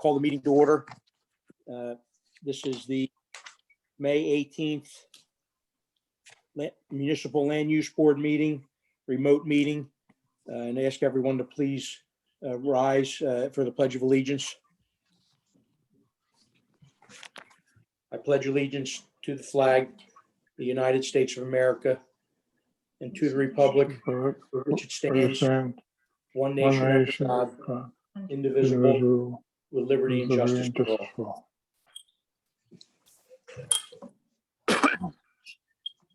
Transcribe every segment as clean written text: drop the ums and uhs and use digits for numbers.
call the meeting to order. This is the May 18th Municipal Land Use Board meeting, remote meeting, and ask everyone to please rise for the Pledge of Allegiance. I pledge allegiance to the flag, the United States of America, and to the republic for which it stands, one nation under God, indivisible, with liberty and justice for all.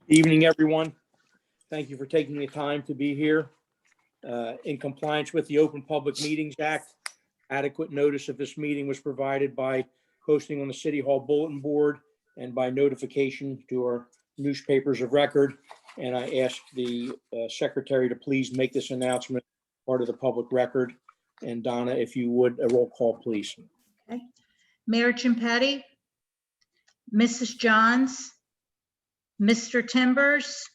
Evening, everyone. Thank you for taking the time to be here. In compliance with the Open Public Meetings Act, adequate notice of this meeting was provided by posting on the City Hall bulletin board and by notification to our newspapers of record. And I ask the secretary to please make this announcement part of the public record. And Donna, if you would, a roll call, please. Okay. Mayor Ciampetti, Mrs. Johns, Mr. Timbers,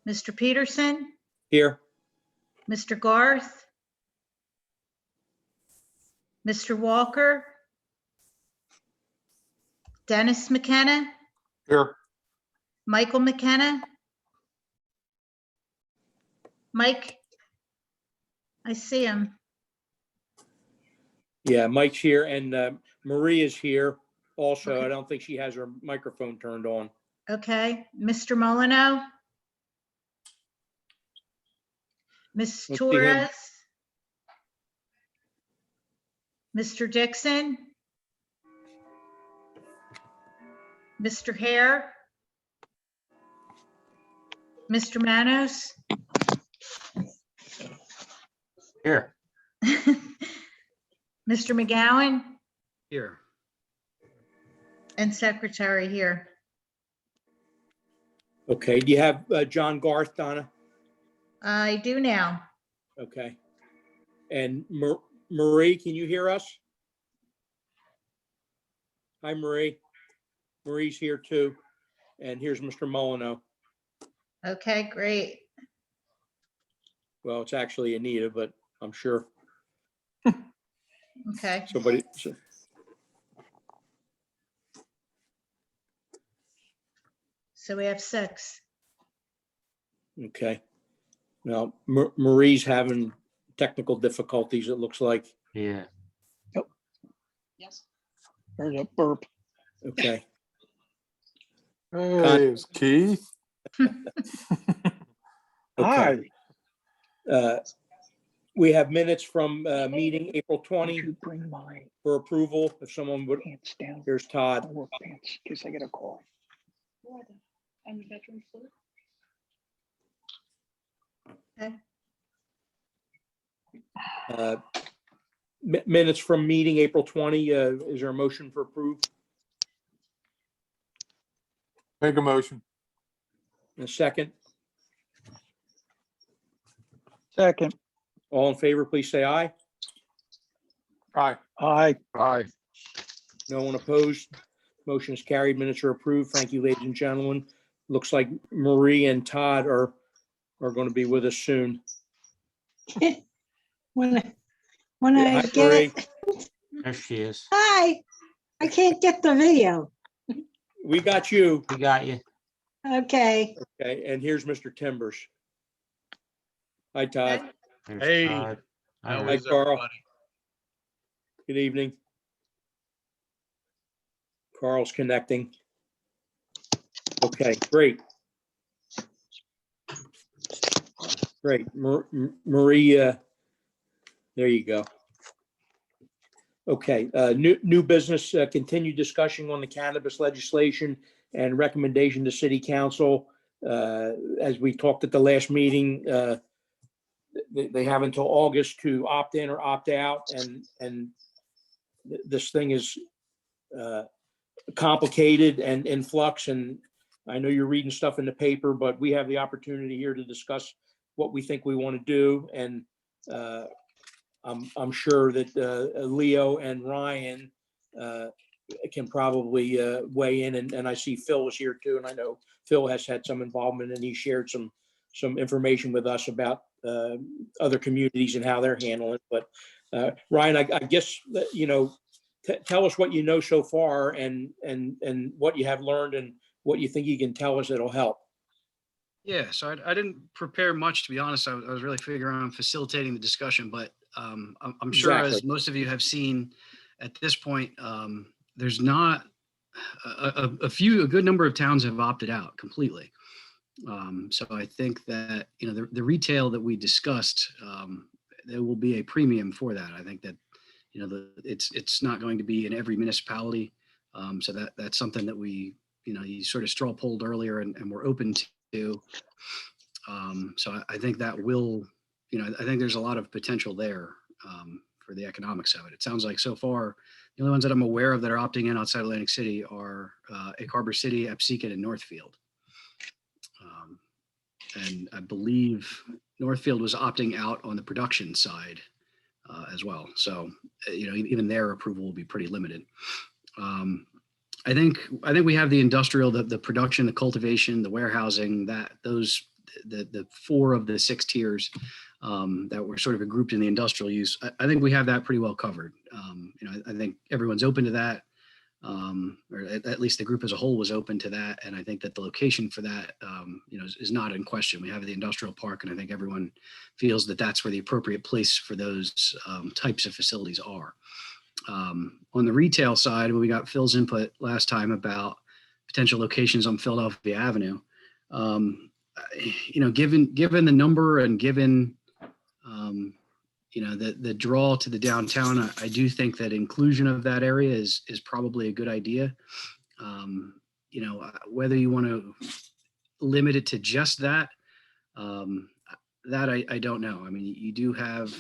Mr. Peterson, Here. Mr. Garth, Mr. Walker, Dennis McKenna, Here. Michael McKenna. Mike, I see him. Yeah, Mike's here, and Marie is here also. Okay. I don't think she has her microphone turned on. Okay, Mr. Molyneux, Ms. Let's see him. Torres, Mr. Dixon, Mr. Hare, Mr. Manos, Here. Mr. McGowan, Here. and Secretary here. Okay, do you have John Garth, Donna? I do now. Okay. And Marie, can you hear us? Hi, Marie. Marie's here too. And here's Mr. Molyneux. Okay, great. Well, it's actually Anita, but I'm sure Okay, somebody. so we have 6. Okay. Now, Marie's having technical difficulties, it looks like. Yeah. Yes. There's a burp. Okay. Hey, it's Keith. Hi. We have minutes from meeting April 20 You bring my for approval. If someone would, pants down. here's Todd. My work pants, in case I get a call. Minutes from meeting April 20. Is there a motion for approve? Make a motion. A second. Second. All in favor, please say aye. Aye. Aye. Aye. No one opposed. Motion is carried. Minutes are approved. Thank you, ladies and gentlemen. Looks like Marie and Todd are going to be with us soon. When Yeah, I hi, Marie. get, There she is. hi, I can't get the video. We got you. We got you. Okay, Okay, and here's Mr. Timbers. Hi, Todd. There's Hey. Todd. How All Hi, is right. Carl. everybody? Good evening. Carl's connecting. Okay, great. Great. Marie, there you go. Okay, new business, continued discussion on the cannabis legislation and recommendation to city council. As we talked at the last meeting, they have until August to opt in or opt out, and this thing is complicated and in flux. And I know you're reading stuff in the paper, but we have the opportunity here to discuss what we think we want to do. And I'm sure that Leo and Ryan can probably weigh in, and I see Phil is here too, and I know Phil has had some involvement, and he shared some information with us about other communities and how they're handling it. But Ryan, I guess, that, tell us what you know so far and what you have learned and what you think you can tell us that'll help. Yeah, so I didn't prepare much, to be honest. I was really figuring on facilitating the discussion, but I'm sure as Exactly. most of you have seen at this point, there's not a good number of towns have opted out completely. So I think that, the retail that we discussed, there will be a premium for that. I think that, it's not going to be in every municipality. So that's something that we, you sort of straw polled earlier and we're open to. So I think that will, I think there's a lot of potential there for the economics of it. It sounds like so far, the only ones that I'm aware of that are opting in outside Atlantic City are Egg Harbor City, Absecon, and Northfield. And I believe Northfield was opting out on the production side as well. So, even their approval will be pretty limited. I think we have the industrial, the production, the cultivation, the warehousing, the 4 of the 6 tiers that were sort of grouped in the industrial use. I think we have that pretty well covered. I think everyone's open to that, or at least the group as a whole was open to that. And I think that the location for that, is not in question. We have the industrial park, and I think everyone feels that that's where the appropriate place for those types of facilities are. On the retail side, we got Phil's input last time about potential locations on Philadelphia Avenue. Given the number and given, the draw to the downtown, I do think that inclusion of that area is probably a good idea. Whether you want to limit it to just that, that I don't know. I mean, you do have,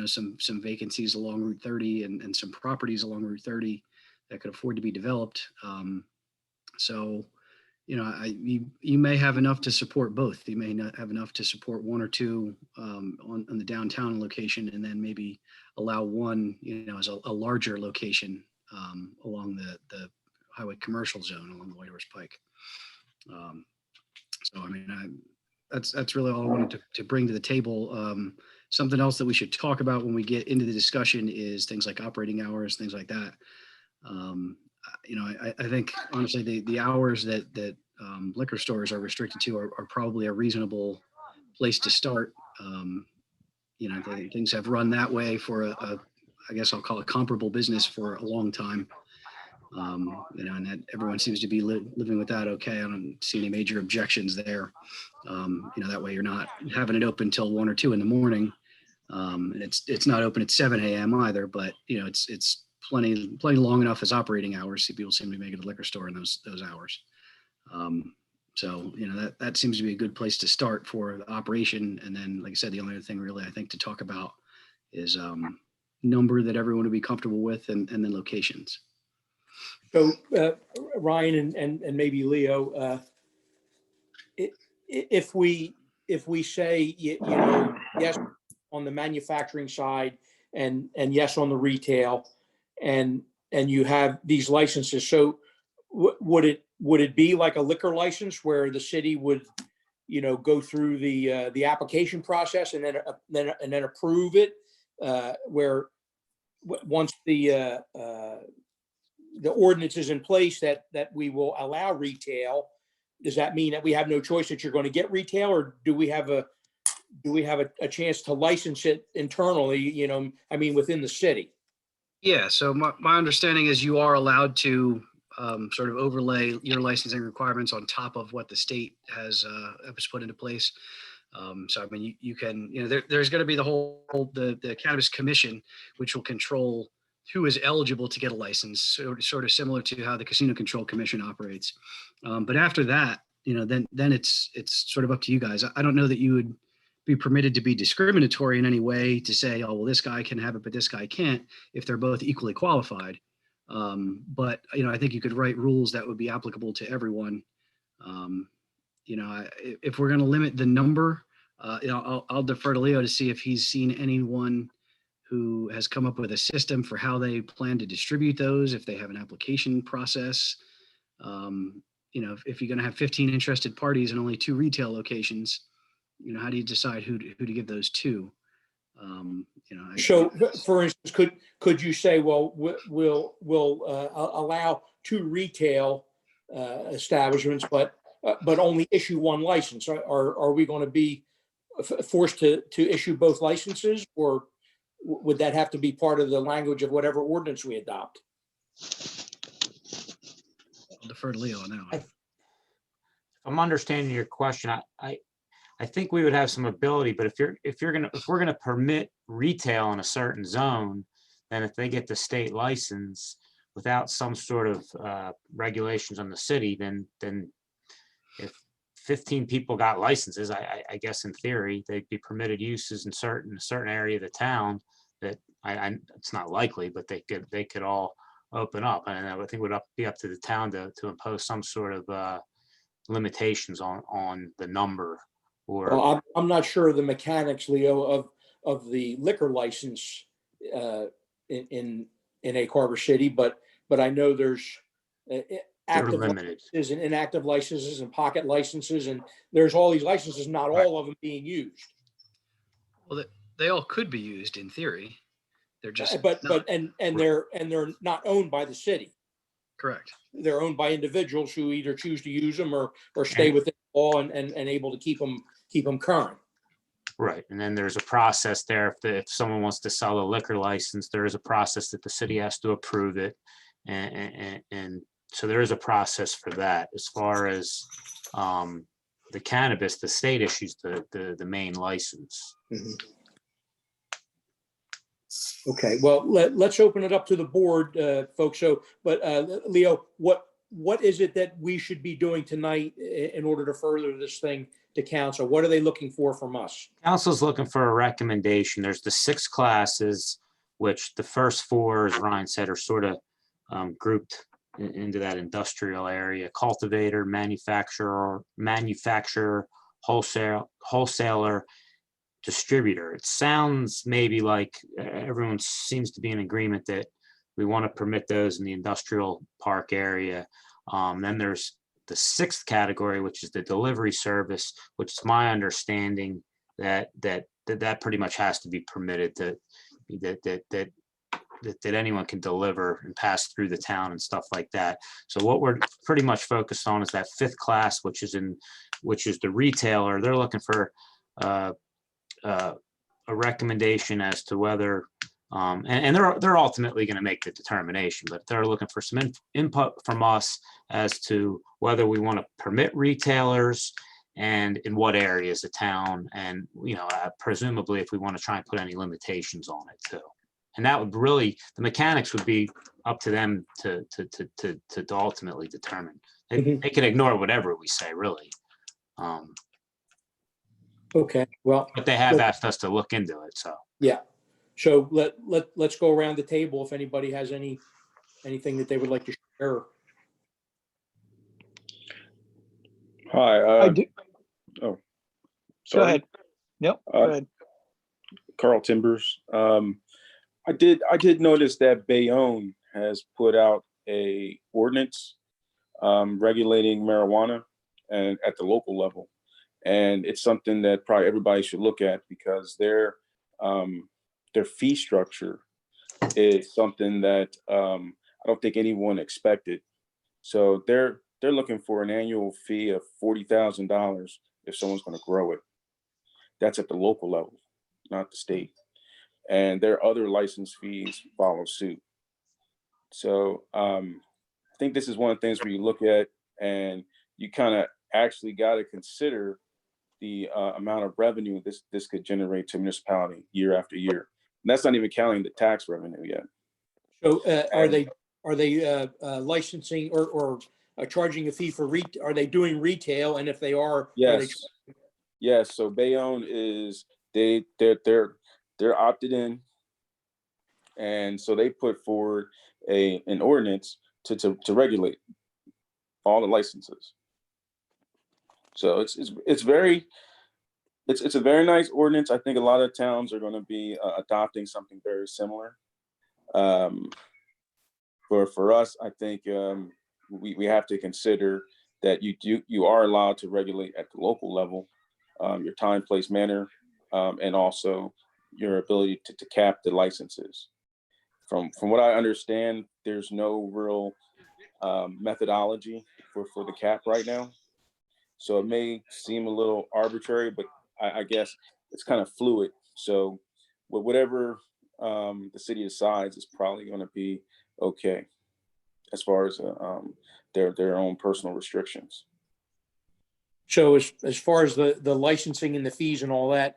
some vacancies along Route 30 and some properties along Route 30 that could afford to be developed. So, you may have enough to support both. You may not have enough to support 1 or 2 on the downtown location, and then maybe allow 1, as a larger location along the highway commercial zone along the White Horse Pike. So, I mean, that's really all I wanted to bring to the table. Something else that we should talk about when we get into the discussion is things like operating hours, things like that. I think honestly the hours that liquor stores are restricted to are probably a reasonable place to start. Things have run that way for I guess I'll call it comparable business for a long time. And that everyone seems to be living with that. Okay. I don't see any major objections there. That way you're not having it open till 1 or 2 in the morning. And it's not open at 7 a.m. either, but it's plenty long enough as operating hours. People seem to be making a liquor store in those hours. So that seems to be a good place to start for the operation. And then, like I said, the only other thing really I think to talk about is number that everyone would be comfortable with, and then locations. So Ryan and maybe Leo, if we say, yes, on the manufacturing side and yes, on the retail, and you have these licenses. So would it be like a liquor license where the city would, go through the application process and then approve it, where once the ordinance is in place that we will allow retail, does that mean that we have no choice that you're going to get retail, or do we have a chance to license it internally, within the city? Yeah. So my understanding is you are allowed to sort of overlay your licensing requirements on top of what the state has put into place. So, I mean, you can, there's going to be the Cannabis Commission, which will control who is eligible to get a license, sort of similar to how the Casino Control Commission operates. But after that, then it's sort of up to you guys. I don't know that you would be permitted to be discriminatory in any way to say, oh, well, this guy can have it, but this guy can't, if they're both equally qualified. But, I think you could write rules that would be applicable to everyone. If we're going to limit the number, I'll defer to Leo to see if he's seen anyone who has come up with a system for how they plan to distribute those, if they have an application process. If you're going to have 15 interested parties and only 2 retail locations, how do you decide who to give those to? So for instance, could you say, well, we'll allow 2 retail establishments, but only issue 1 license? Are we going to be forced to issue both licenses, or would that have to be part of the language of whatever ordinance we adopt? I'll defer to Leo on that one. If I'm understanding your question, I think we would have some ability, but if we're gonna permit retail in a certain zone, then if they get the state license without some sort of regulations on the city, then if 15 people got licenses, I guess in theory, they'd be permitted uses in a certain area of the town that it's not likely, but they could all open up. And I would think it would be up to the town to impose some sort of limitations on the number. Or Well, I'm not sure of the mechanics, Leo, of the liquor license in Egg Harbor City, but I know there's they're active limited. licenses and inactive licenses and pocket licenses, and there's all these licenses, not Right. all of them being used. Well, they all could be used in theory. They're just But not. they're not owned by the city. Correct. They're owned by individuals who either choose to use them or stay within the law and able to keep them current. Right, and then there's a process there. If someone wants to sell a liquor license, there is a process that the city has to approve it. And so there is a process for that. As far as the cannabis, the state issues the main license. Okay, well, let's open it up to the board, folks. So, but Leo, what is it that we should be doing tonight in order to further this thing to council? What are they looking for from us? Council's looking for a recommendation. There's the 6 classes, which the first 4, as Ryan said, are sort of grouped into that industrial area: cultivator, manufacturer, wholesaler, distributor. It sounds maybe like everyone seems to be in agreement that we want to permit those in the industrial park area. Then there's the 6th category, which is the delivery service, which is my understanding that pretty much has to be permitted, that anyone can deliver and pass through the town and stuff like that. So what we're pretty much focused on is that 5th class, which is the retailer. They're looking for a recommendation as to whether, and they're ultimately going to make the determination, but they're looking for some input from us as to whether we want to permit retailers and in what areas of town, and presumably if we want to try and put any limitations on it too. And that would really, the mechanics would be up to them to ultimately determine. They can ignore whatever we say, really. Okay, well, But they have asked us to look into it, so. yeah. So let's go around the table if anybody has anything that they would like to share. Hi, I do, go sorry, ahead. Yep, go ahead. Carl Timbers. I did notice that Bayonne has put out a ordinance regulating marijuana and at the local level. And it's something that probably everybody should look at, because their fee structure is something that I don't think anyone expected. So they're looking for an annual fee of $40,000 if someone's going to grow it. That's at the local level, not the state. And their other license fees follow suit. So I think this is one of the things where you look at and you kind of actually got to consider the amount of revenue this could generate to a municipality year after year. And that's not even counting the tax revenue yet. So are they licensing or charging a fee for are they doing retail? And if they are, Yes. Yes. So Bayonne is they're opted in, and so they put forward an ordinance to regulate all the licenses. So it's a very nice ordinance. I think a lot of towns are going to be adopting something very similar. For us, I think we have to consider that you are allowed to regulate at the local level, your time, place, manner, and also your ability to cap the licenses. From what I understand, there's no real methodology for the cap right now. So it may seem a little arbitrary, but I guess it's kind of fluid. So whatever the city decides is probably going to be okay as far as their own personal restrictions. So as far as the licensing and the fees and all that,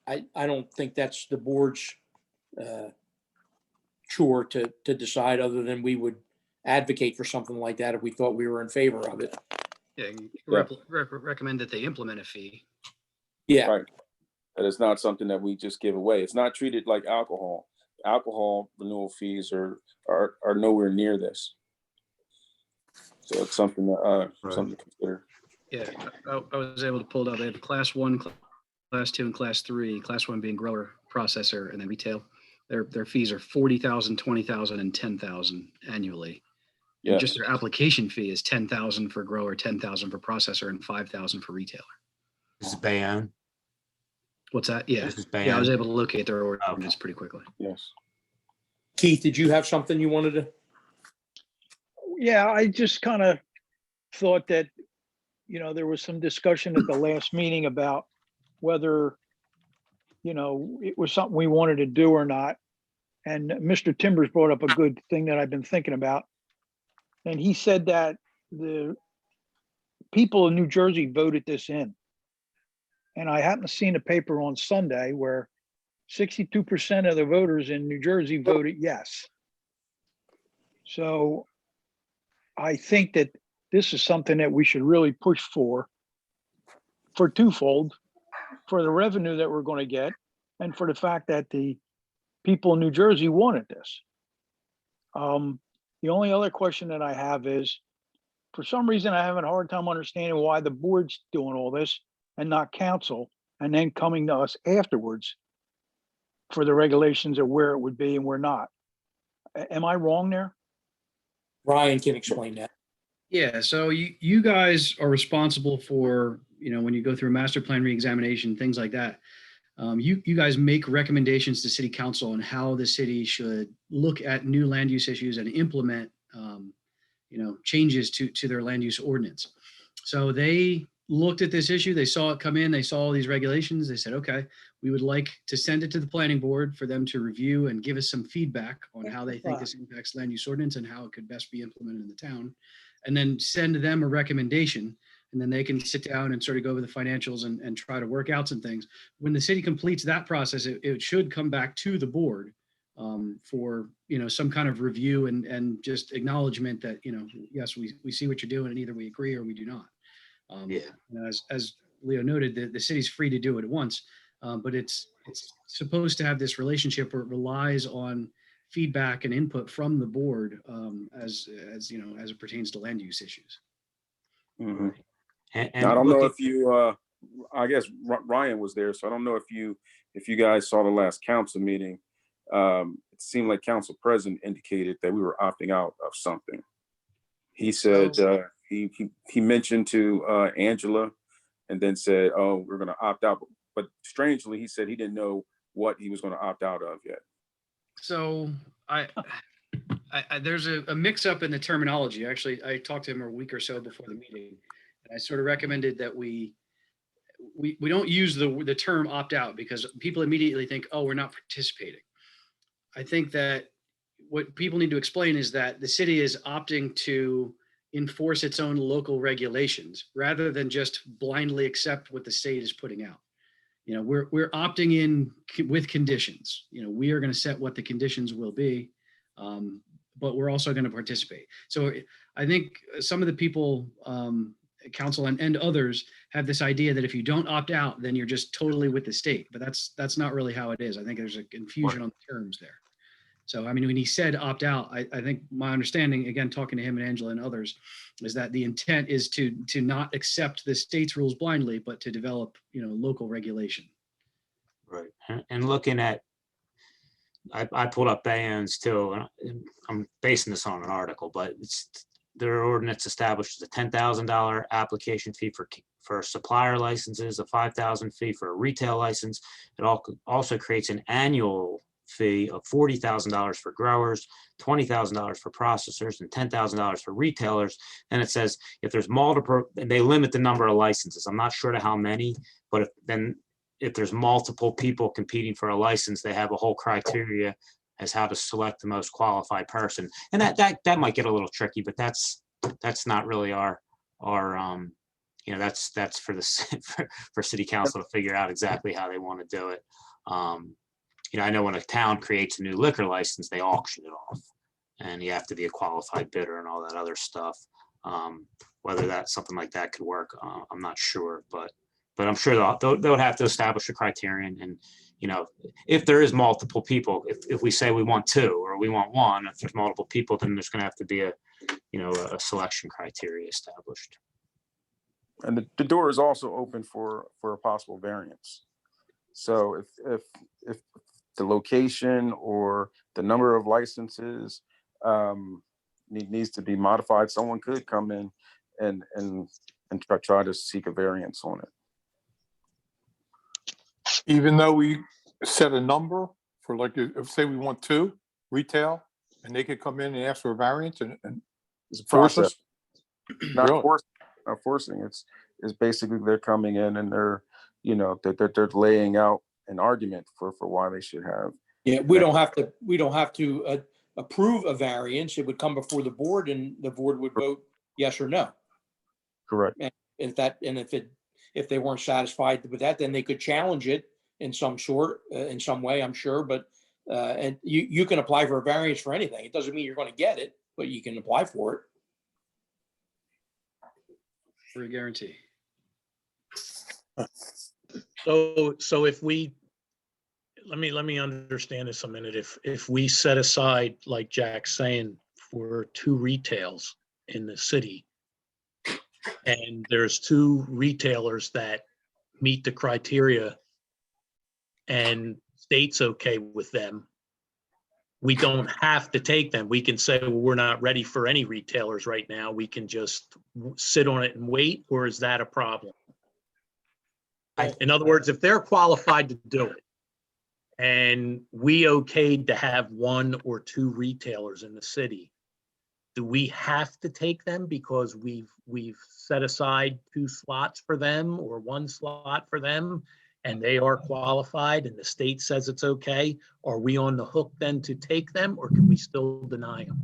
I don't think that's the board's chore to decide, other than we would advocate for something like that if we thought we were in favor of it. Yeah, Yeah. recommend that they implement a fee. Yeah. Right. That is not something that we just give away. It's not treated like alcohol. Alcohol renewal fees are nowhere near this. So it's something something to consider. Yeah, I was able to pull it up. They have class 1, class 2, and class 3. Class 1 being grower, processor, and then retail. Their fees are $40,000, $20,000, and $10,000 annually. And Yeah. just their application fee is $10,000 for grower, $10,000 for processor, and $5,000 for retailer. This is Bayonne. What's that? Yeah, This is yeah. I Bayonne. was able to locate their ordinance pretty quickly. Yes. Keith, did you have something you wanted to? Yeah, I just kind of thought that, there was some discussion at the last meeting about whether, it was something we wanted to do or not. And Mr. Timbers brought up a good thing that I've been thinking about. And he said that the people in New Jersey voted this in. And I happened to see in a paper on Sunday where 62% of the voters in New Jersey voted yes. So I think that this is something that we should really push for twofold, for the revenue that we're going to get, and for the fact that the people in New Jersey wanted this. The only other question that I have is, for some reason, I have a hard time understanding why the board's doing all this and not council, and then coming to us afterwards for the regulations of where it would be and where not. Am I wrong there? Ryan can explain that. Yeah, so you guys are responsible for, when you go through a master plan reexamination, things like that. You guys make recommendations to city council on how the city should look at new land use issues and implement, changes to their land use ordinance. So they looked at this issue, they saw it come in, they saw all these regulations, they said, okay, we would like to send it to the planning board for them to review and give us some feedback on how they think this impacts land use ordinance and how it could best be implemented in the town, and then send them a recommendation, and then they can sit down and sort of go over the financials and try to work out some things. When the city completes that process, it should come back to the board for, some kind of review and just acknowledgement that, yes, we see what you're doing, and either we agree or we do not. As Leo noted, the city's free to do it at once, but it's supposed to have this relationship where it relies on feedback and input from the board as it pertains to land use issues. Mm-hmm. And Now, I don't know looking- if you, I guess Ryan was there, so I don't know if you guys saw the last council meeting. It seemed like council president indicated that we were opting out of something. He said he mentioned to Angela, and then said, "Oh, we're going to opt out." But strangely, he said he didn't know what he was going to opt out of yet. So I there's a mix up in the terminology. Actually, I talked to him a week or so before the meeting, and I sort of recommended that we don't use the term opt out, because people immediately think, oh, we're not participating. I think that what people need to explain is that the city is opting to enforce its own local regulations rather than just blindly accept what the state is putting out. We're opting in with conditions. We are going to set what the conditions will be, but we're also going to participate. So I think some of the people, council and others, have this idea that if you don't opt out, then you're just totally with the state. But that's not really how it is. I think there's a confusion on the terms there. So, I mean, when he said opt out, I think my understanding, again, talking to him and Angela and others, is that the intent is to not accept the state's rules blindly, but to develop, local regulation. Right. And looking at, I pulled up Bayonne's too, and I'm basing this on an article, but their ordinance establishes a $10,000 application fee for supplier licenses, a 5,000 fee for a retail license. It also creates an annual fee of $40,000 for growers, $20,000 for processors, and $10,000 for retailers. And it says if there's multiple, and they limit the number of licenses. I'm not sure to how many, but if there's multiple people competing for a license, they have a whole criteria as how to select the most qualified person. And that might get a little tricky, but that's not really our that's for the for city council to figure out exactly how they want to do it. I know when a town creates a new liquor license, they auction it off, and you have to be a qualified bidder and all that other stuff. Whether something like that could work, I'm not sure, but I'm sure they'll have to establish a criterion. And if there is multiple people, if we say we want 2 or we want 1, if there's multiple people, then there's going to have to be a selection criteria established. And the door is also open for a possible variance. So if the location or the number of licenses needs to be modified, someone could come in and try to seek a variance on it. Even though we set a number for, like, if say we want 2 retail, and they could come in and ask for a variance and It's a force process. us. Not Really? forcing. It's basically they're coming in and they're laying out an argument for why they should have. Yeah, we don't have to approve a variance. It would come before the board and the board would vote yes or no. Correct. And if they weren't satisfied with that, then they could challenge it in some way, I'm sure. But and you can apply for a variance for anything. It doesn't mean you're going to get it, but you can apply for it. For a guarantee. So if we, let me understand this a minute. If we set aside, like Jack's saying, for 2 retails in the city, and there's 2 retailers that meet the criteria and state's okay with them, we don't have to take them. We can say, well, we're not ready for any retailers right now. We can just sit on it and wait, or is that a problem? In other words, if they're qualified to do it and we okayed to have 1 or 2 retailers in the city, do we have to take them because we've set aside 2 slots for them or 1 slot for them and they are qualified and the state says it's okay? Are we on the hook then to take them, or can we still deny them?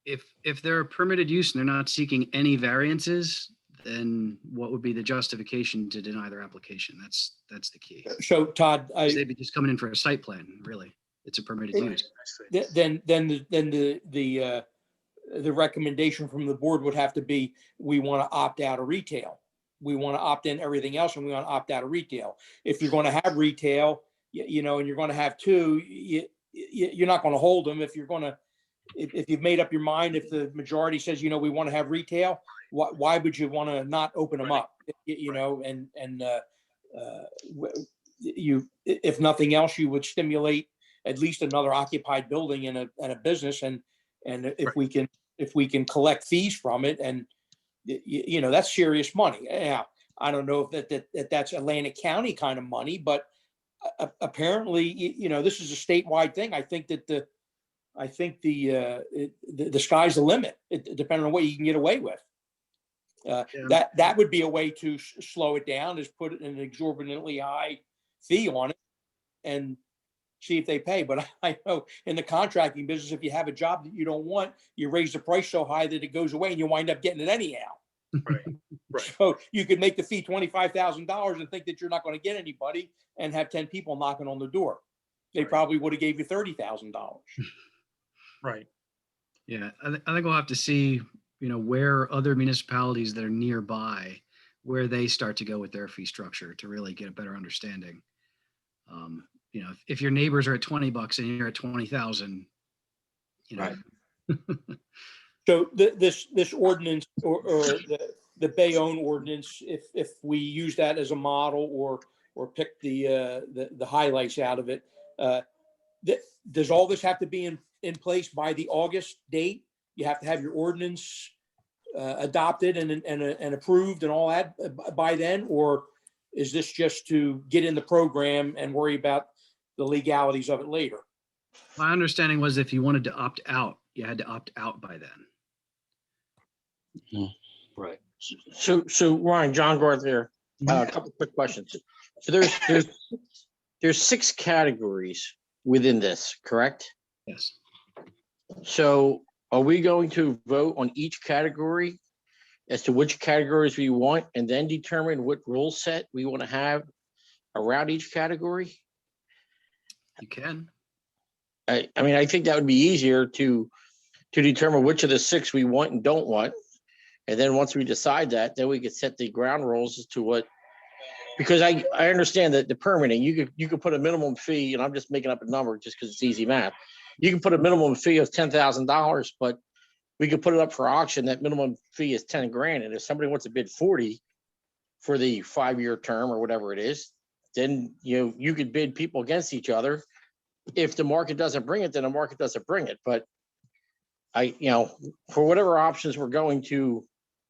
If they're a permitted use and they're not seeking any variances, then what would be the justification to deny their application? That's the key. So Todd, 'Cause they'd be just coming in for a site plan, really. It's a permitted use. then the recommendation from the board would have to be, we want to opt out of retail. We want to opt in everything else, and we want to opt out of retail. If you're going to have retail, and you're going to have 2, you're not going to hold them. If you've made up your mind, if the majority says, we want to have retail, why would you want to not open them up? If nothing else, you would stimulate at least another occupied building and a business, and if we can collect fees from it, and that's serious money. Yeah, I don't know if that's Atlantic County kind of money, but apparently, this is a statewide thing. I think that the sky's the limit, depending on what you can get away with. That would be a way to slow it down, is put an exorbitantly high fee on it and see if they pay. But I know in the contracting business, if you have a job that you don't want, you raise the price so high that it goes away and you wind up getting it anyhow. Right. So you could make the fee $25,000 and think that you're not going to get anybody and have 10 people knocking on the door. They probably would have gave you $30,000. Right. Yeah, I think we'll have to see, where other municipalities that are nearby, where they start to go with their fee structure to really get a better understanding. If your neighbors are at $20 and you're at 20,000, Right. So this ordinance or the Bayonne ordinance, if we use that as a model or pick the highlights out of it, does all this have to be in place by the August date? You have to have your ordinance adopted and approved and all that by then? Or is this just to get in the program and worry about the legalities of it later? My understanding was if you wanted to opt out, you had to opt out by then. Right. So Ryan, John Garth there. A couple quick questions. So there's 6 categories within this, correct? Yes. So are we going to vote on each category as to which categories we want and then determine what rule set we want to have around each category? You can. I mean, I think that would be easier to determine which of the 6 we want and don't want. And then once we decide that, then we could set the ground rules as to what, because I understand that the permitting, you could put a minimum fee, and I'm just making up a number just because it's easy math. You can put a minimum fee of $10,000, but we could put it up for auction. That minimum fee is 10 grand. And if somebody wants to bid 40 for the 5-year term or whatever it is, then you could bid people against each other. If the market doesn't bring it, then the market doesn't bring it. But for whatever options we're going to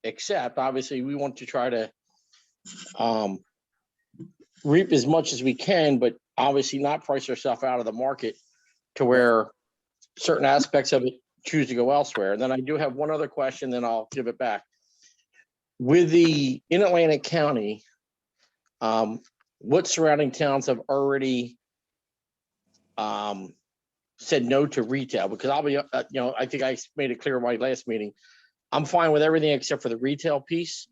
accept, obviously we want to try to reap as much as we can, but obviously not price ourselves out of the market to where certain aspects of it choose to go elsewhere. And then I do have one other question, then I'll give it back. With the in Atlantic County, what surrounding towns have already said no to retail? Because I'll be, I think I made it clear in my last meeting, I'm fine with everything except for the retail piece.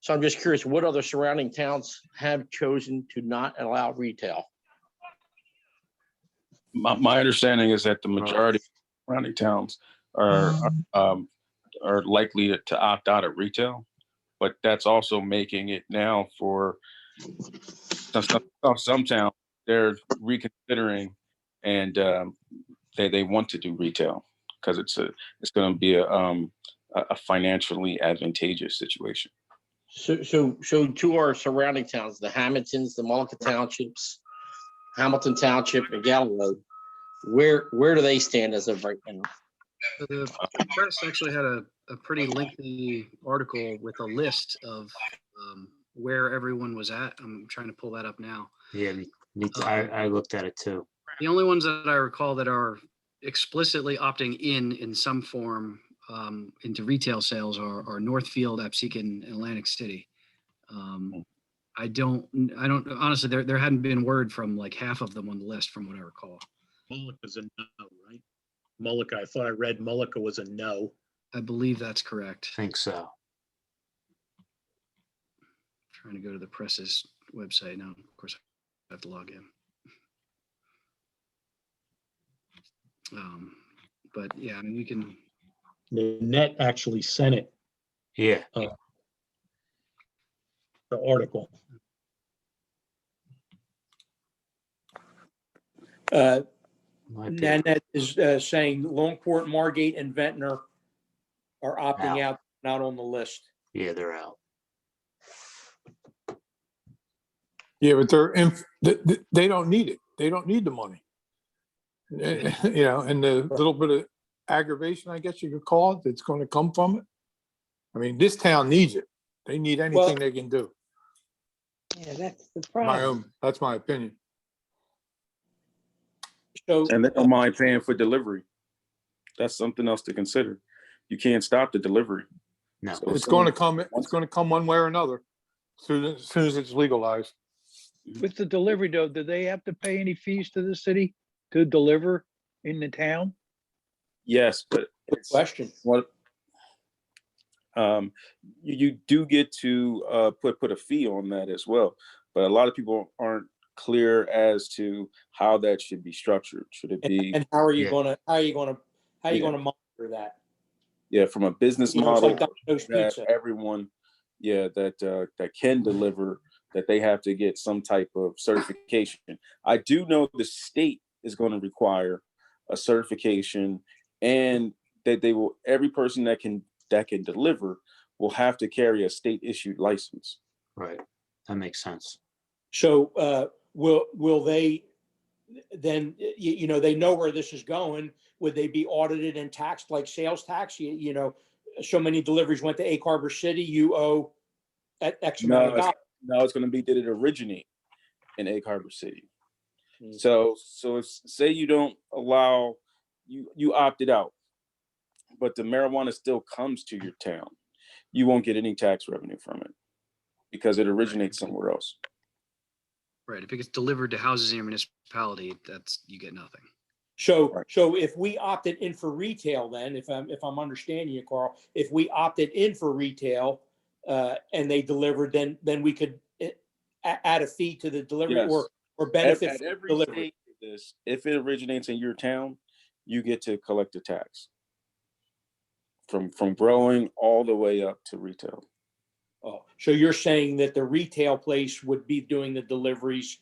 So I'm just curious, what other surrounding towns have chosen to not allow retail? My understanding is that the majority of surrounding towns are likely to opt out of retail, but that's also making it now for some towns, they're reconsidering and they want to do retail because it's going to be a financially advantageous situation. So to our surrounding towns, the Hamiltons, the Mullica Townships, Hamilton Township, and Galloway, where do they stand as of right now? So the press actually had a pretty lengthy article with a list of where everyone was at. I'm trying to pull that up now. Yeah, I looked at it too. The only ones that I recall that are explicitly opting in some form into retail sales are Northfield, Absecon, and Atlantic City. I don't honestly, there hadn't been word from like half of them on the list from what I recall. Mullica's a no, right? Mullica, I thought I read Mullica was a no. I believe that's correct. I think so. Trying to go to the press's website now. Of course, I have to log in. But yeah, I mean, you can. The net actually sent it, Yeah. the article. Might be. Nanette is saying Longport, Margate, and Ventnor are opting out, not on the list. Yeah, they're out. Yeah, but they don't need it. They don't need the money. And the little bit of aggravation, I guess you could call it, that's going to come from it. I mean, this town needs it. They need anything they can do. Yeah, that's the problem. That's my opinion. So, And they don't mind paying for delivery. That's something else to consider. You can't stop the delivery. No. So It's going to come. It's going to come one way or another, as soon as it's legalized. With the delivery though, do they have to pay any fees to the city to deliver in the town? Yes, but good question. What you do get to put a fee on that as well, but a lot of people aren't clear as to how that should be structured. Should it be? And how are you going to monitor that? Yeah, from a business It's model like Domino's that Pizza. everyone, that can deliver, that they have to get some type of certification. I do know the state is going to require a certification, and that they will, every person that can deliver will have to carry a state issued license. Right. That makes sense. So will they then, they know where this is going? Would they be audited and taxed like sales tax? so many deliveries went to Egg Harbor City, you owe X amount of dollars. No, it's going to be, did it originate in Egg Harbor City? Mm. So if, say you don't allow, you opted out, but the marijuana still comes to your town, you won't get any tax revenue from it because it originates somewhere else. Right. If it gets delivered to houses in your municipality, you get nothing. So, Right. so if we opted in for retail, then if I'm understanding you, Carl, if we opted in for retail, and they delivered, then we could add a fee to the delivery Yes. or benefit At from every delivery. stage of this, if it originates in your town, you get to collect a tax from growing all the way up to retail. Oh, so you're saying that the retail place would be doing the deliveries,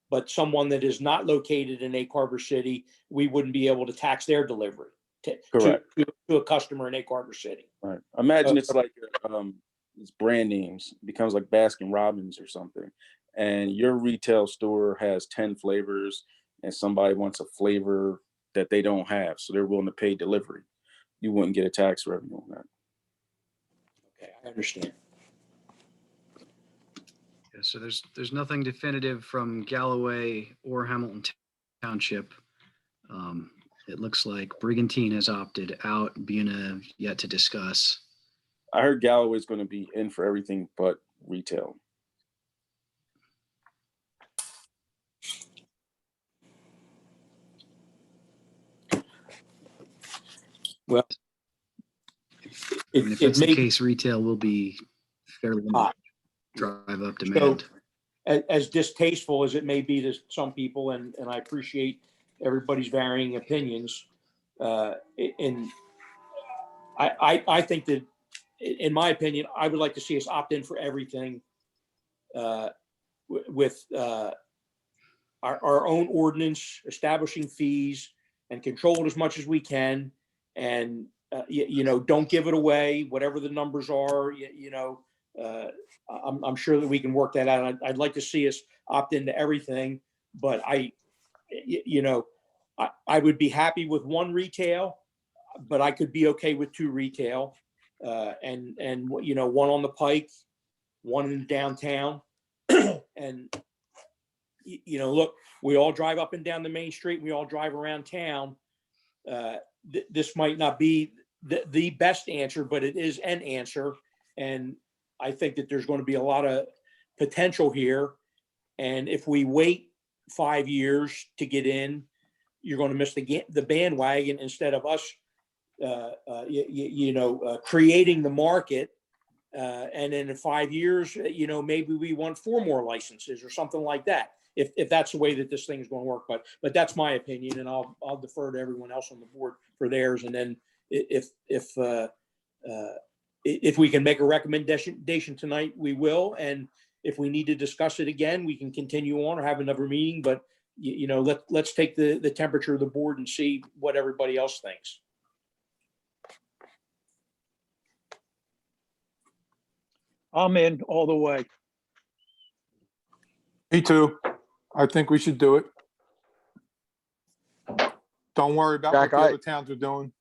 but someone that is not located in Egg Harbor City, we wouldn't be able to tax their delivery Correct. to a customer in Egg Harbor City. Right. Imagine it's like it's brand names, it becomes like Baskin Robbins or something, and your retail store has 10 flavors, and somebody wants a flavor that they don't have, so they're willing to pay delivery. You wouldn't get a tax revenue on that. Okay, I understand. Yeah, so there's nothing definitive from Galloway or Hamilton Township. It looks like Brigantine has opted out, Buna yet to discuss. I heard Galloway's going to be in for everything but retail. Well, If that's the case, retail will be fairly limited. Drive up demand. As distasteful as it may be to some people, and I appreciate everybody's varying opinions, and I think that, in my opinion, I would like to see us opt in for everything with our own ordinance, establishing fees and control it as much as we can, and don't give it away, whatever the numbers are. I'm sure that we can work that out. I'd like to see us opt into everything, but I would be happy with one retail, but I could be okay with two retail, and one on the Pike, one in downtown, and look, we all drive up and down the main street. We all drive around town. This might not be the best answer, but it is an answer, and I think that there's going to be a lot of potential here. And if we wait 5 years to get in, you're going to miss the bandwagon instead of us, creating the market. And then in 5 years, maybe we want 4 more licenses or something like that. If that's the way that this thing is going to work, but that's my opinion, and I'll defer to everyone else on the board for theirs. And then if we can make a recommendation tonight, we will. And if we need to discuss it again, we can continue on or have another meeting. But let's take the temperature of the board and see what everybody else thinks. I'm in all the way. Me too. I think we should do it. Don't worry about Jack, what the other towns are doing.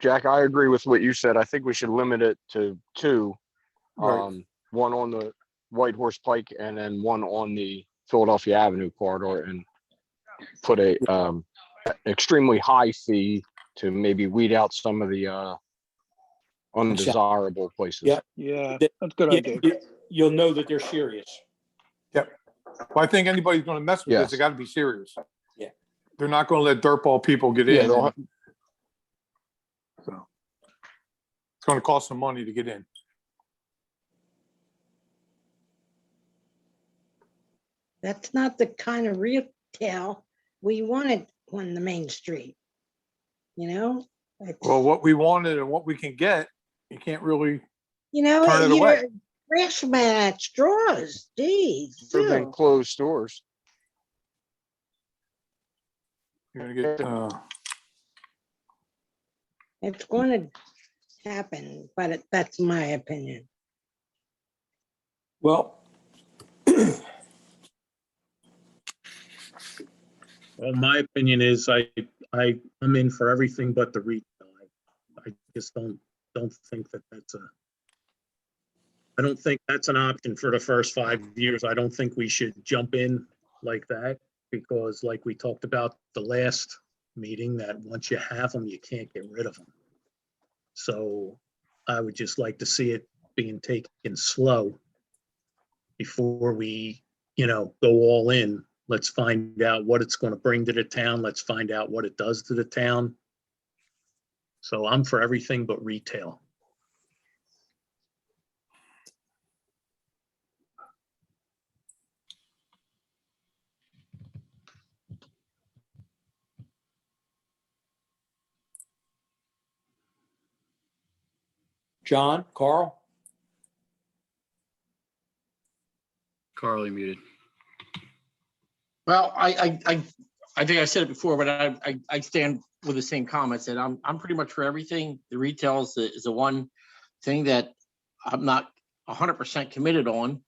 Jack, I agree with what you said. I think we should limit it to 2. Right. One on the White Horse Pike and then one on the Philadelphia Avenue corridor, and put a extremely high fee to maybe weed out some of the undesirable places. Yeah. Yeah, that's a good idea. You'll know that they're serious. Yep. Well, I think anybody's going to mess with this, Yes. they got to be serious. Yeah. They're not going to let dirtball people get Yeah, in. they'll So it's going to cost some money to get in. That's not the kind of retail we wanted on the main street. It's, Well, what we wanted and what we can get, you can't really turn it you away. know, trash mats, straws, geez. have been ew. closed stores. You're going to get, It's going to happen, but that's my opinion. Well, Well, my opinion is I'm in for everything but the retail. I I just don't think that I don't think that's an option for the first 5 years. I don't think we should jump in like that, because like we talked about the last meeting, that once you have them, you can't get rid of them. So I would just like to see it being taken slow before we, go all in. Let's find out what it's going to bring to the town. Let's find out what it does to the town. So I'm for everything but retail. John, Carl? Carl, you're muted. Well, I think I said it before, but I stand with the same comments that I'm pretty much for everything. The retail is the one thing that I'm not 100% committed on.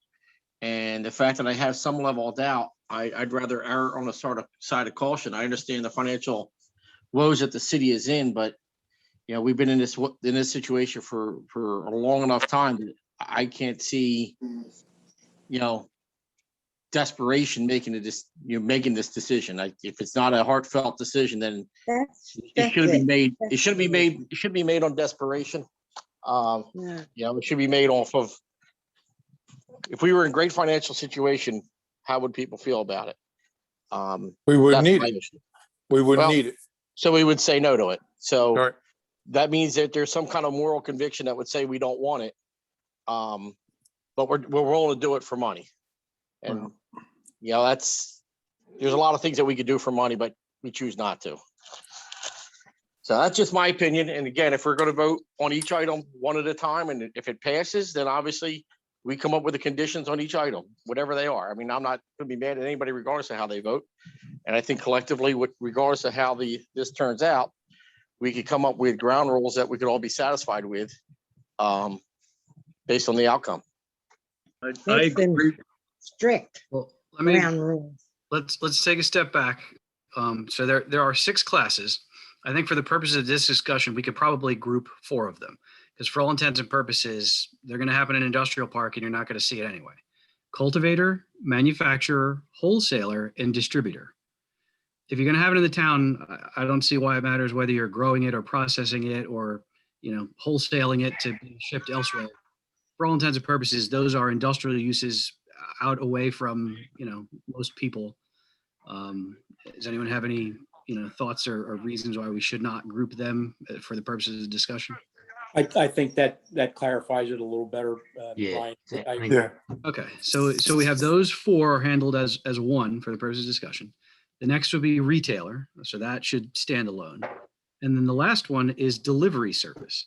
And the fact that I have some level of doubt, I'd rather err on the side of caution. I understand the financial woes that the city is in, but we've been in this situation for a long enough time that I can't see, desperation making this decision. If it's not a heartfelt decision, then it shouldn't be made. It shouldn't be made. It should be made on desperation. It should be made off of. If we were in great financial situation, how would people feel about it? We wouldn't That's need my it. issue. We wouldn't Well, need it. So we would say no to it. So All right. that means that there's some kind of moral conviction that would say we don't want it. But we're willing to do it for money. And there's a lot of things that we could do for money, but we choose not to. So that's just my opinion. And again, if we're going to vote on each item one at a time, and if it passes, then obviously we come up with the conditions on each item, whatever they are. I mean, I'm not going to be mad at anybody regardless of how they vote. And I think collectively, regardless of how this turns out, we could come up with ground rules that we could all be satisfied with, based on the outcome. I Make them agree. strict Well, ground rules. let's take a step back. So there are 6 classes. I think for the purposes of this discussion, we could probably group 4 of them, because for all intents and purposes, they're going to happen in an industrial park and you're not going to see it anyway. Cultivator, manufacturer, wholesaler, and distributor. If you're going to have it in the town, I don't see why it matters whether you're growing it or processing it or, wholesaling it to be shipped elsewhere. For all intents and purposes, those are industrial uses out away from, most people. Does anyone have any, thoughts or reasons why we should not group them for the purposes of discussion? I think that clarifies it a little better, Yeah. Brian. Yeah. Okay, so we have those 4 handled as one for the purposes of discussion. The next would be retailer, so that should stand alone. And then the last one is delivery service.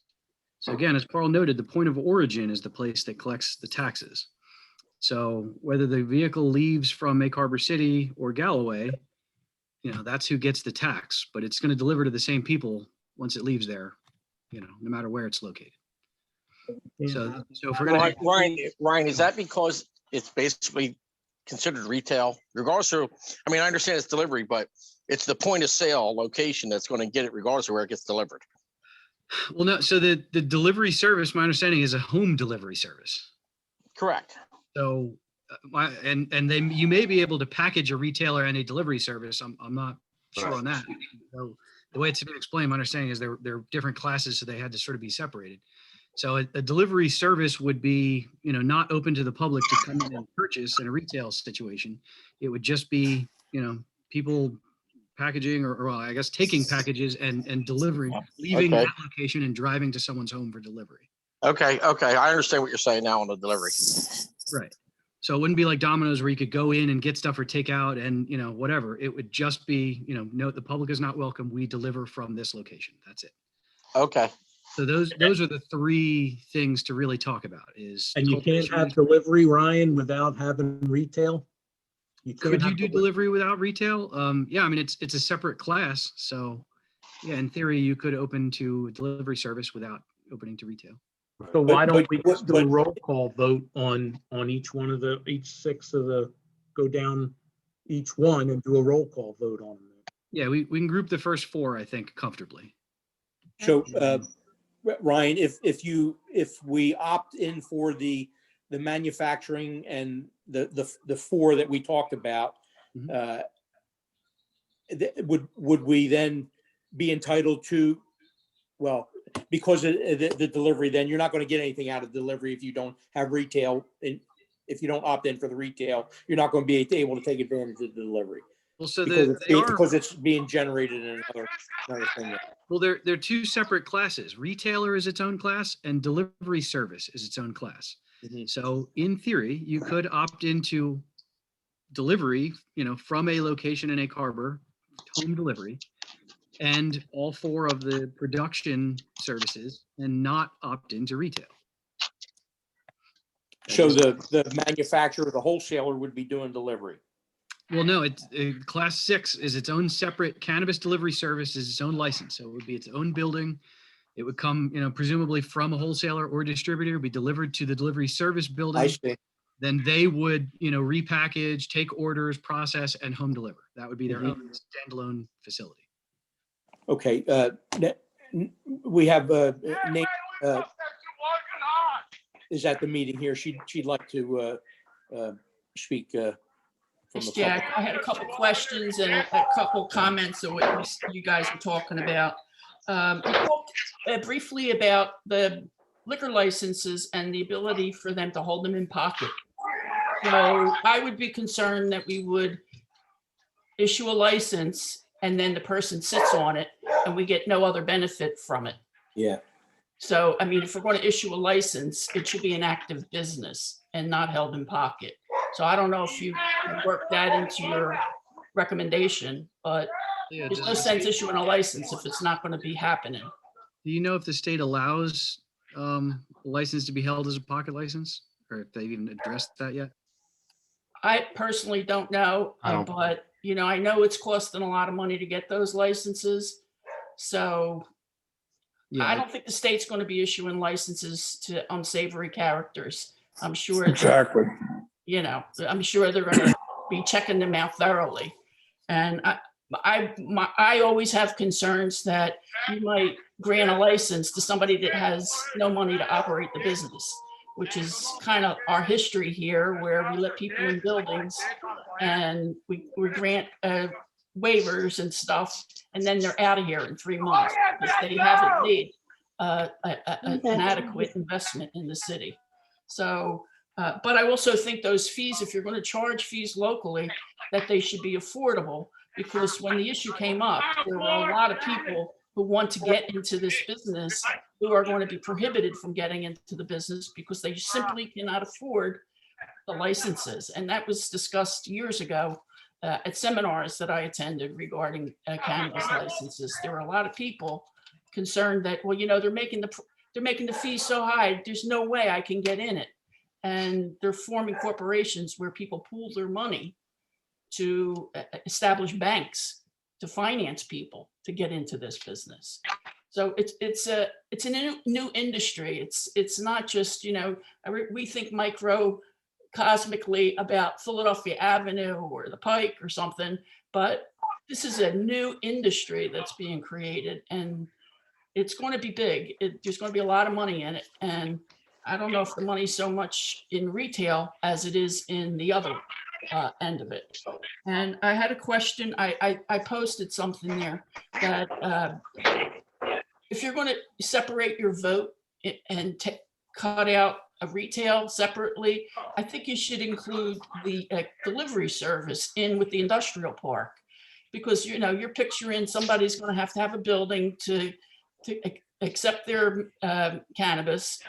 So again, as Carl noted, the point of origin is the place that collects the taxes. So whether the vehicle leaves from Egg Harbor City or Galloway, that's who gets the tax, but it's going to deliver to the same people once it leaves there, no matter where it's located. So if we're going to Ryan, is that because it's basically considered retail, regardless of, I understand it's delivery, but it's the point of sale location that's going to get it regardless of where it gets delivered. Well, no. So the delivery service, my understanding, is a home delivery service. Correct. So, you may be able to package a retailer and a delivery service. I'm not sure on that. So the way it's been explained, my understanding is they're different classes, so they had to sort of be separated. So a delivery service would be, not open to the public to come in and purchase in a retail situation. It would just be, people packaging or I guess taking packages and delivering, leaving that location and driving to someone's home for delivery. Okay. I understand what you're saying now on the delivery. Right. So it wouldn't be like Domino's where you could go in and get stuff for takeout and, whatever. It would just be, note the public is not welcome. We deliver from this location. That's it. Okay. So those are the 3 things to really talk about is. And you can't have delivery, Ryan, without having retail? Could you do delivery without retail? Yeah, it's a separate class. So yeah, in theory, you could open to delivery service without opening to retail. So why don't we But- just do a roll call vote on each 6 of the, go down each one and do a roll call vote on them? Yeah, we can group the first 4, I think, comfortably. So Ryan, if we opt in for the manufacturing and the four that we talked about, would we then be entitled to, well, because of the delivery, then you're not going to get anything out of delivery if you don't have retail. And if you don't opt in for the retail, you're not going to be able to take advantage of the delivery. Well, so Because it's being generated in another thing. well, they're two separate classes. Retailer is its own class and delivery service is its own class. So in theory, you could opt into delivery, from a location in a harbor, home delivery, and all four of the production services and not opt into retail. So the manufacturer, the wholesaler would be doing delivery. Well, no, it's class 6 is its own separate cannabis delivery service, is its own license. So it would be its own building. It would come, presumably from a wholesaler or distributor, be delivered to the delivery service building. I see. Then they would, repackage, take orders, process, and home deliver. That would be their own standalone facility. Okay. We have Nate is at the meeting here. She'd like to speak. Yes, Jack, I had a couple questions and a couple comments of what you guys were talking about. You talked briefly about the liquor licenses and the ability for them to hold them in pocket. So I would be concerned that we would issue a license and then the person sits on it and we get no other benefit from it. Yeah. So, I mean, if we're going to issue a license, it should be an active business and not held in pocket. So I don't know if you worked that into your recommendation, but there's no sense issuing a license if it's not going to be happening. Do you know if the state allows a license to be held as a pocket license, or if they've even addressed that yet? I personally don't know, but I know it's costing a lot of money to get those licenses. So Yeah, I don't think the state's going to be issuing licenses to unsavory characters. I'm sure. Exactly. I'm sure they're going to be checking them out thoroughly. And I always have concerns that you might grant a license to somebody that has no money to operate the business, which is kind of our history here, where we let people in buildings and we grant waivers and stuff, and then they're out of here in 3 months because they haven't made an adequate investment in the city. So, but I also think those fees, if you're going to charge fees locally, that they should be affordable, because when the issue came up, there were a lot of people who want to get into this business who are going to be prohibited from getting into the business because they simply cannot afford the licenses. And that was discussed years ago at seminars that I attended regarding cannabis licenses. There were a lot of people concerned that, well, they're making the fees so high, there's no way I can get in it. And they're forming corporations where people pool their money to establish banks to finance people to get into this business. So it's a new industry. It's not just, we think microcosmically about Philadelphia Avenue or the Pike or something, but this is a new industry that's being created, and it's going to be big. There's going to be a lot of money in it. And I don't know if the money's so much in retail as it is in the other end of it. And I had a question. I posted something there that if you're going to separate your vote and cut out a retail separately, I think you should include the delivery service in with the industrial park, because you're picturing somebody's going to have a building to accept their cannabis,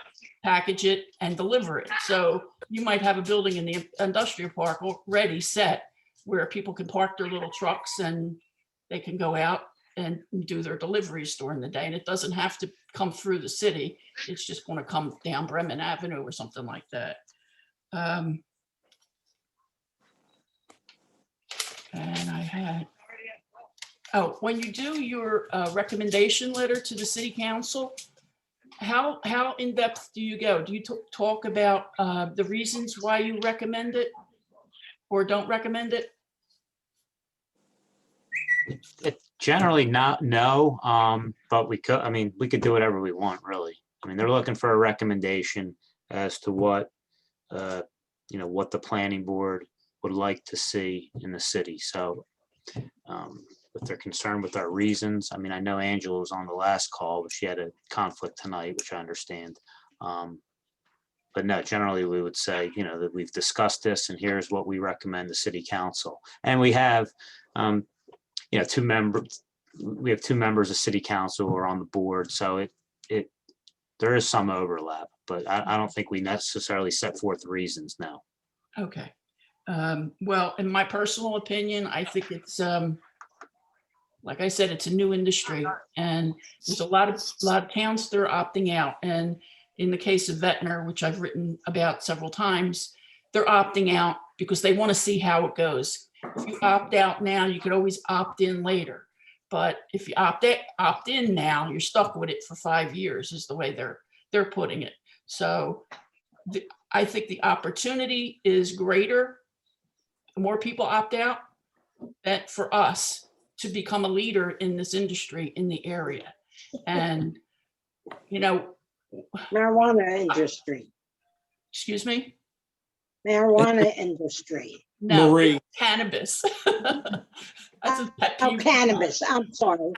package it, and deliver it. So you might have a building in the industrial park already set where people can park their little trucks and they can go out and do their deliveries during the day. And it doesn't have to come through the city. It's just going to come down Bremen Avenue or something like that. And I had, when you do your recommendation letter to the city council, how in depth do you go? Do you talk about the reasons why you recommend it or don't recommend it? Generally not, no, but we could, I mean, we could do whatever we want, really. I mean, they're looking for a recommendation as to what, what the planning board would like to see in the city. So if they're concerned with our reasons, I mean, I know Angela was on the last call, but she had a conflict tonight, which I understand. But no, generally we would say, that we've discussed this and here's what we recommend the city council. And we have, we have two members of city council who are on the board. So there is some overlap, but I don't think we necessarily set forth reasons now. Okay. Well, in my personal opinion, I think it's, like I said, it's a new industry and there's a lot of towns that are opting out. And in the case of Ventnor, which I've written about several times, they're opting out because they want to see how it goes. If you opt out now, you could always opt in later. But if you opt in now, you're stuck with it for 5 years is the way they're putting it. So I think the opportunity is greater. The more people opt out, that for us to become a leader in this industry in the area. And, Marijuana industry, excuse me? marijuana industry. No, Marie. cannabis. That's a pet Oh, peeve. cannabis, I'm sorry.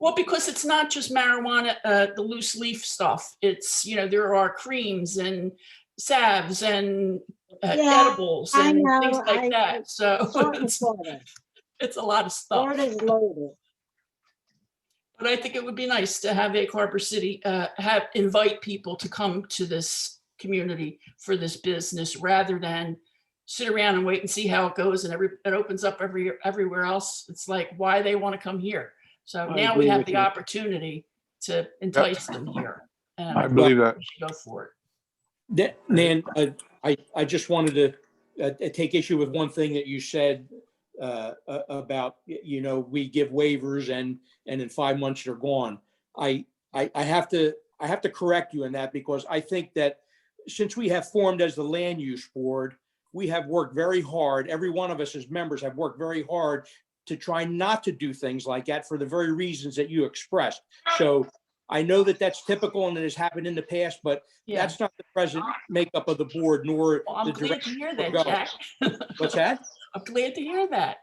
Well, because it's not just marijuana, the loose leaf stuff. It's, there are creams and salves and Yeah, edibles I and know, things like that. So Florida. it's a lot of stuff. Florida's loaded. But I think it would be nice to have Egg Harbor City invite people to come to this community for this business rather than sit around and wait and see how it goes and it opens up everywhere else. It's like why they want to come here. So I now agree we have with the you. opportunity to entice them here. And I believe that. we should go for it. Nan, I just wanted to take issue with one thing that you said about, we give waivers and in 5 months they're gone. I have to correct you in that because I think that since we have formed as the land use board, we have worked very hard. Every one of us as members have worked very hard to try not to do things like that for the very reasons that you expressed. So I know that that's typical and it has happened in the past, but Yeah. that's not the present makeup of the board nor Well, I'm the glad to direction. hear we're that, going. Jack. What's that? I'm glad to hear that.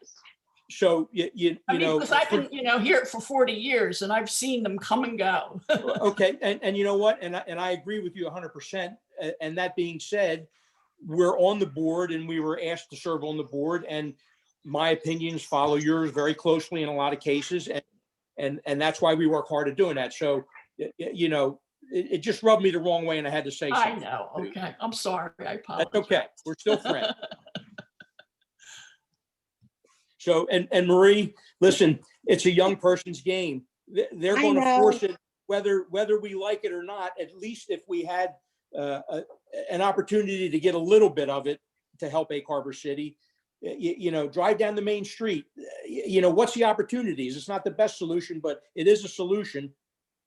So Because I've been, here for 40 years and I've seen them come and go. okay, and you know what? And I agree with you 100%. And that being said, we're on the board and we were asked to serve on the board, and my opinions follow yours very closely in a lot of cases, and that's why we work hard at doing that. So it just rubbed me the wrong way, and I had to say I something. know. Okay. I'm sorry. I apologize. That's okay. We're still friends. So, and Marie, listen, it's a young person's game. They're I going to know. force it, whether we like it or not. At least if we had an opportunity to get a little bit of it to help Egg Harbor City, drive down the main street. What's the opportunities? It's not the best solution, but it is a solution,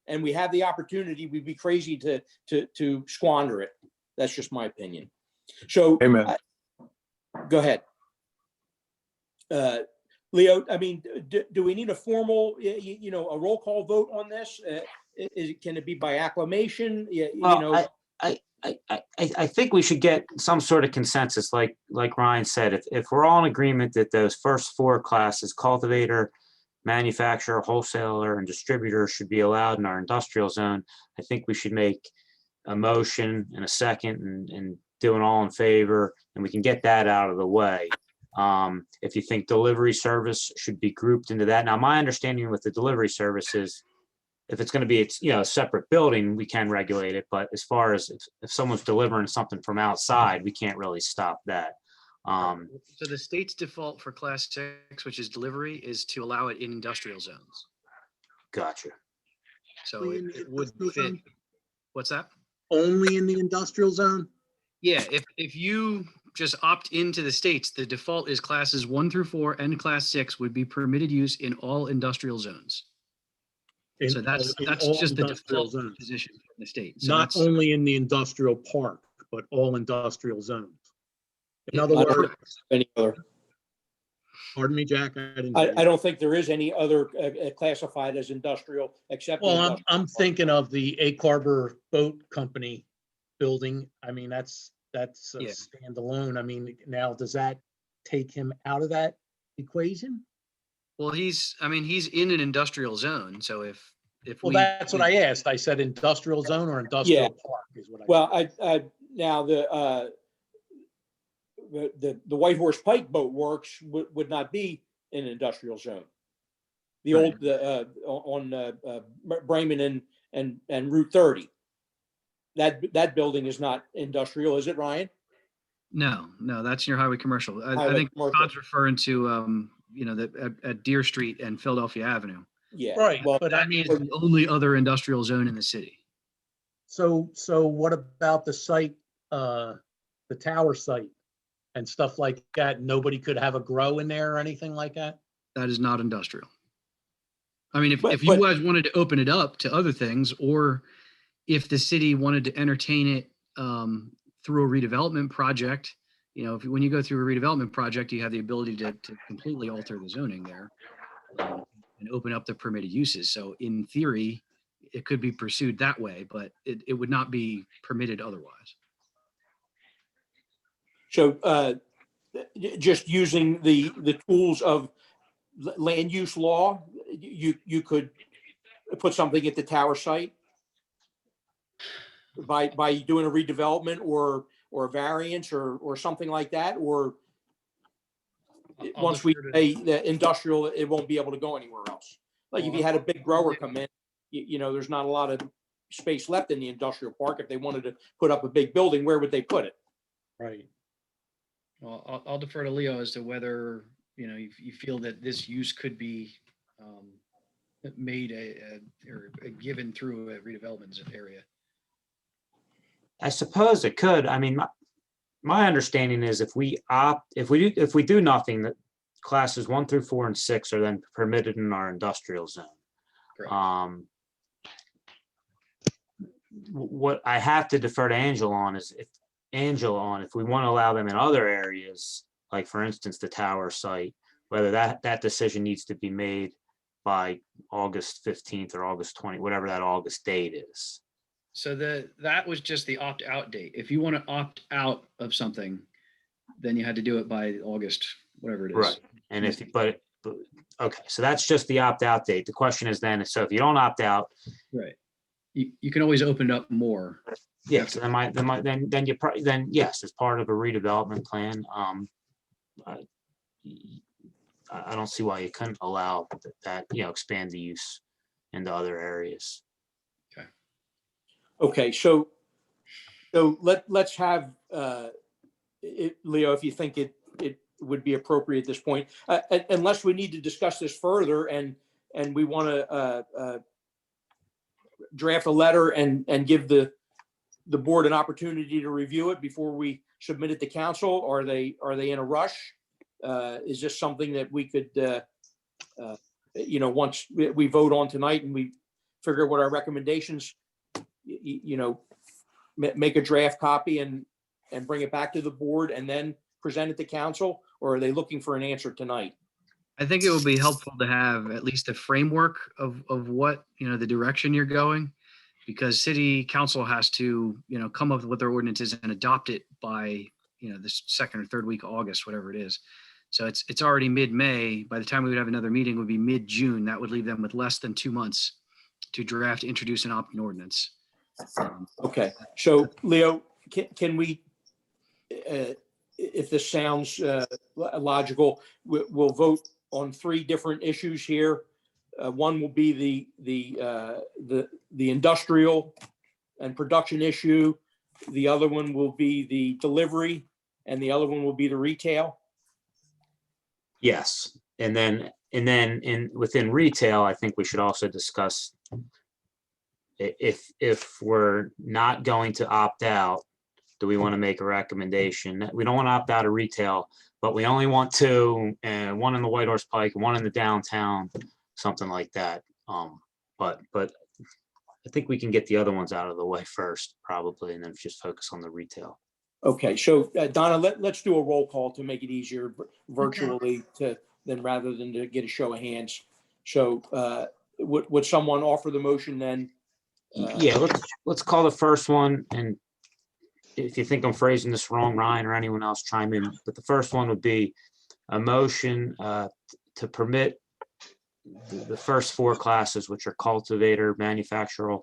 and we have the opportunity. We'd be crazy to squander it. That's just my opinion. So, Amen. Go ahead. Leo, I mean, do we need a formal, a roll call vote on this? Can it be by acclamation? I think we should get some sort of consensus, like Ryan said. If we're all in agreement that those first 4 classes, cultivator, manufacturer, wholesaler, and distributor, should be allowed in our industrial zone, I think we should make a motion in a second and do an all in favor, and we can get that out of the way. If you think delivery service should be grouped into that. Now, my understanding with the delivery service is if it's going to be, a separate building, we can regulate it. But as far as if someone's delivering something from outside, we can't really stop that. So the state's default for class 6, which is delivery, is to allow it in industrial zones. Gotcha. So it would fit. What's that? Only in the industrial zone? Yeah, if you just opt into the states, the default is classes 1 through 4 and class 6 would be permitted use in all industrial zones. So that's just the default position from the state. So Not only in the industrial park, but all industrial zones. In other words, Any other? Pardon me, Jack, I didn't hear I you. don't think there is any other classified as industrial except. the Well, industrial I'm park. thinking of the Egg Harbor Boat Company building. I mean, that's a Yeah. standalone. I mean, now, does that take him out of that equation? Well, he's in an industrial zone, so if Well, we. that's what I asked. I said industrial zone or industrial park is what I. Well, now the White Horse Pike Boat Works would not be an industrial zone. The Right. old, on Bremen and Route 30. That building is not industrial, is it, Ryan? No, that's your highway commercial. I Highway think commercial. Todd's referring to, at Deer Street and Philadelphia Avenue. Yeah. Right, Well, but I mean, It's the only other industrial zone in the city. so what about the site, the tower site and stuff like that? Nobody could have a grow in there or anything like that? That is not industrial. I mean, But- if you but- guys wanted to open it up to other things, or if the city wanted to entertain it through a redevelopment project, when you go through a redevelopment project, you have the ability to completely alter the zoning there and open up the permitted uses. So in theory, it could be pursued that way, but it would not be permitted otherwise. So just using the tools of land use law, you could put something at the tower site by doing a redevelopment or a variance or something like that, or I'll once we defer to- say that industrial, it won't be able to go anywhere else. Like if you had a big grower come in, there's not a lot of space left in the industrial park. If they wanted to put up a big building, where would they put it? Right. Well, I'll defer to Leo as to whether, you feel that this use could be made or given through a redevelopment area. I suppose it could. I mean, my understanding is if we do nothing, that classes 1 through 4 and 6 are then permitted in our industrial zone. Correct. What I have to defer to Angela on is if we want to allow them in other areas, like for instance, the tower site, whether that decision needs to be made by August 15th or August 20, whatever that August date is. So that was just the opt-out date. If you want to opt out of something, then you had to do it by August, whatever it is. Right. And but okay, so that's just the opt-out date. The question is then, so if you don't opt out, Right. You can always open up more. yes, then yes, as part of a redevelopment plan, I don't see why you couldn't allow that, expand the use into other areas. Okay, so let's have Leo, if you think it would be appropriate at this point, unless we need to discuss this further and we want to draft a letter and give the board an opportunity to review it before we submit it to council. Are they in a rush? Is this something that we could, once we vote on tonight and we figure out what our recommendations, make a draft copy and bring it back to the board and then present it to council? Or are they looking for an answer tonight? I think it would be helpful to have at least a framework of what, the direction you're going, because city council has to, come up with their ordinances and adopt it by, the second or third week of August, whatever it is. So it's already mid-May. By the time we would have another meeting, it would be mid-June. That would leave them with less than 2 months to draft, introduce, and opt an ordinance. Okay, so Leo, can we, if this sounds logical, we'll vote on 3 different issues here. One will be the industrial and production issue. The other one will be the delivery, and the other one will be the retail. Yes, and then within retail, I think we should also discuss if we're not going to opt out, do we want to make a recommendation? We don't want to opt out of retail, but we only want 2, and 1 in the White Horse Pike, 1 in the downtown, something like that. But I think we can get the other ones out of the way first, probably, and then just focus on the retail. Okay, so Donna, let's do a roll call to make it easier virtually to than rather than to get a show of hands. So would someone offer the motion then? Yeah, let's call the first one, and if you think I'm phrasing this wrong, Ryan or anyone else chime in, but the first one would be a motion to permit the first four classes, which are cultivator, manufacturer,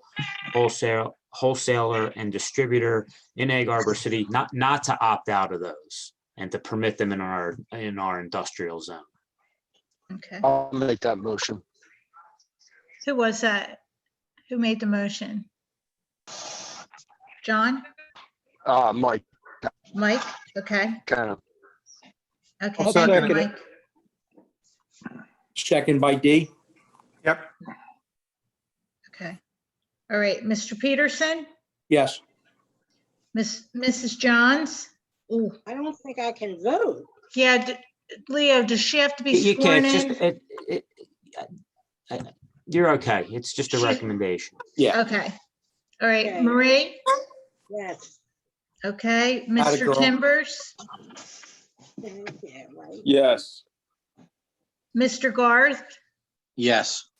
wholesaler, and distributor in Egg Harbor City, not to opt out of those, and to permit them in our industrial zone. Okay. I'll make that motion. Who was that? Who made the motion? John? Mike, Mike? Okay. kind of. Okay, I'll thank you, second it. Mike. Second by D. Yep. Okay. All right, Mr. Peterson, Yes. Mrs. Johns? Ooh, I don't think I can vote. yeah, Leo, does she have to be You sworn can't, in? you're okay. It's just a She- recommendation. Yeah. Okay. All right, Okay. Marie? Yes. Okay, Atta Mr. girl. Timbers? Yeah, right. Yes. Mr. Garth? Yes.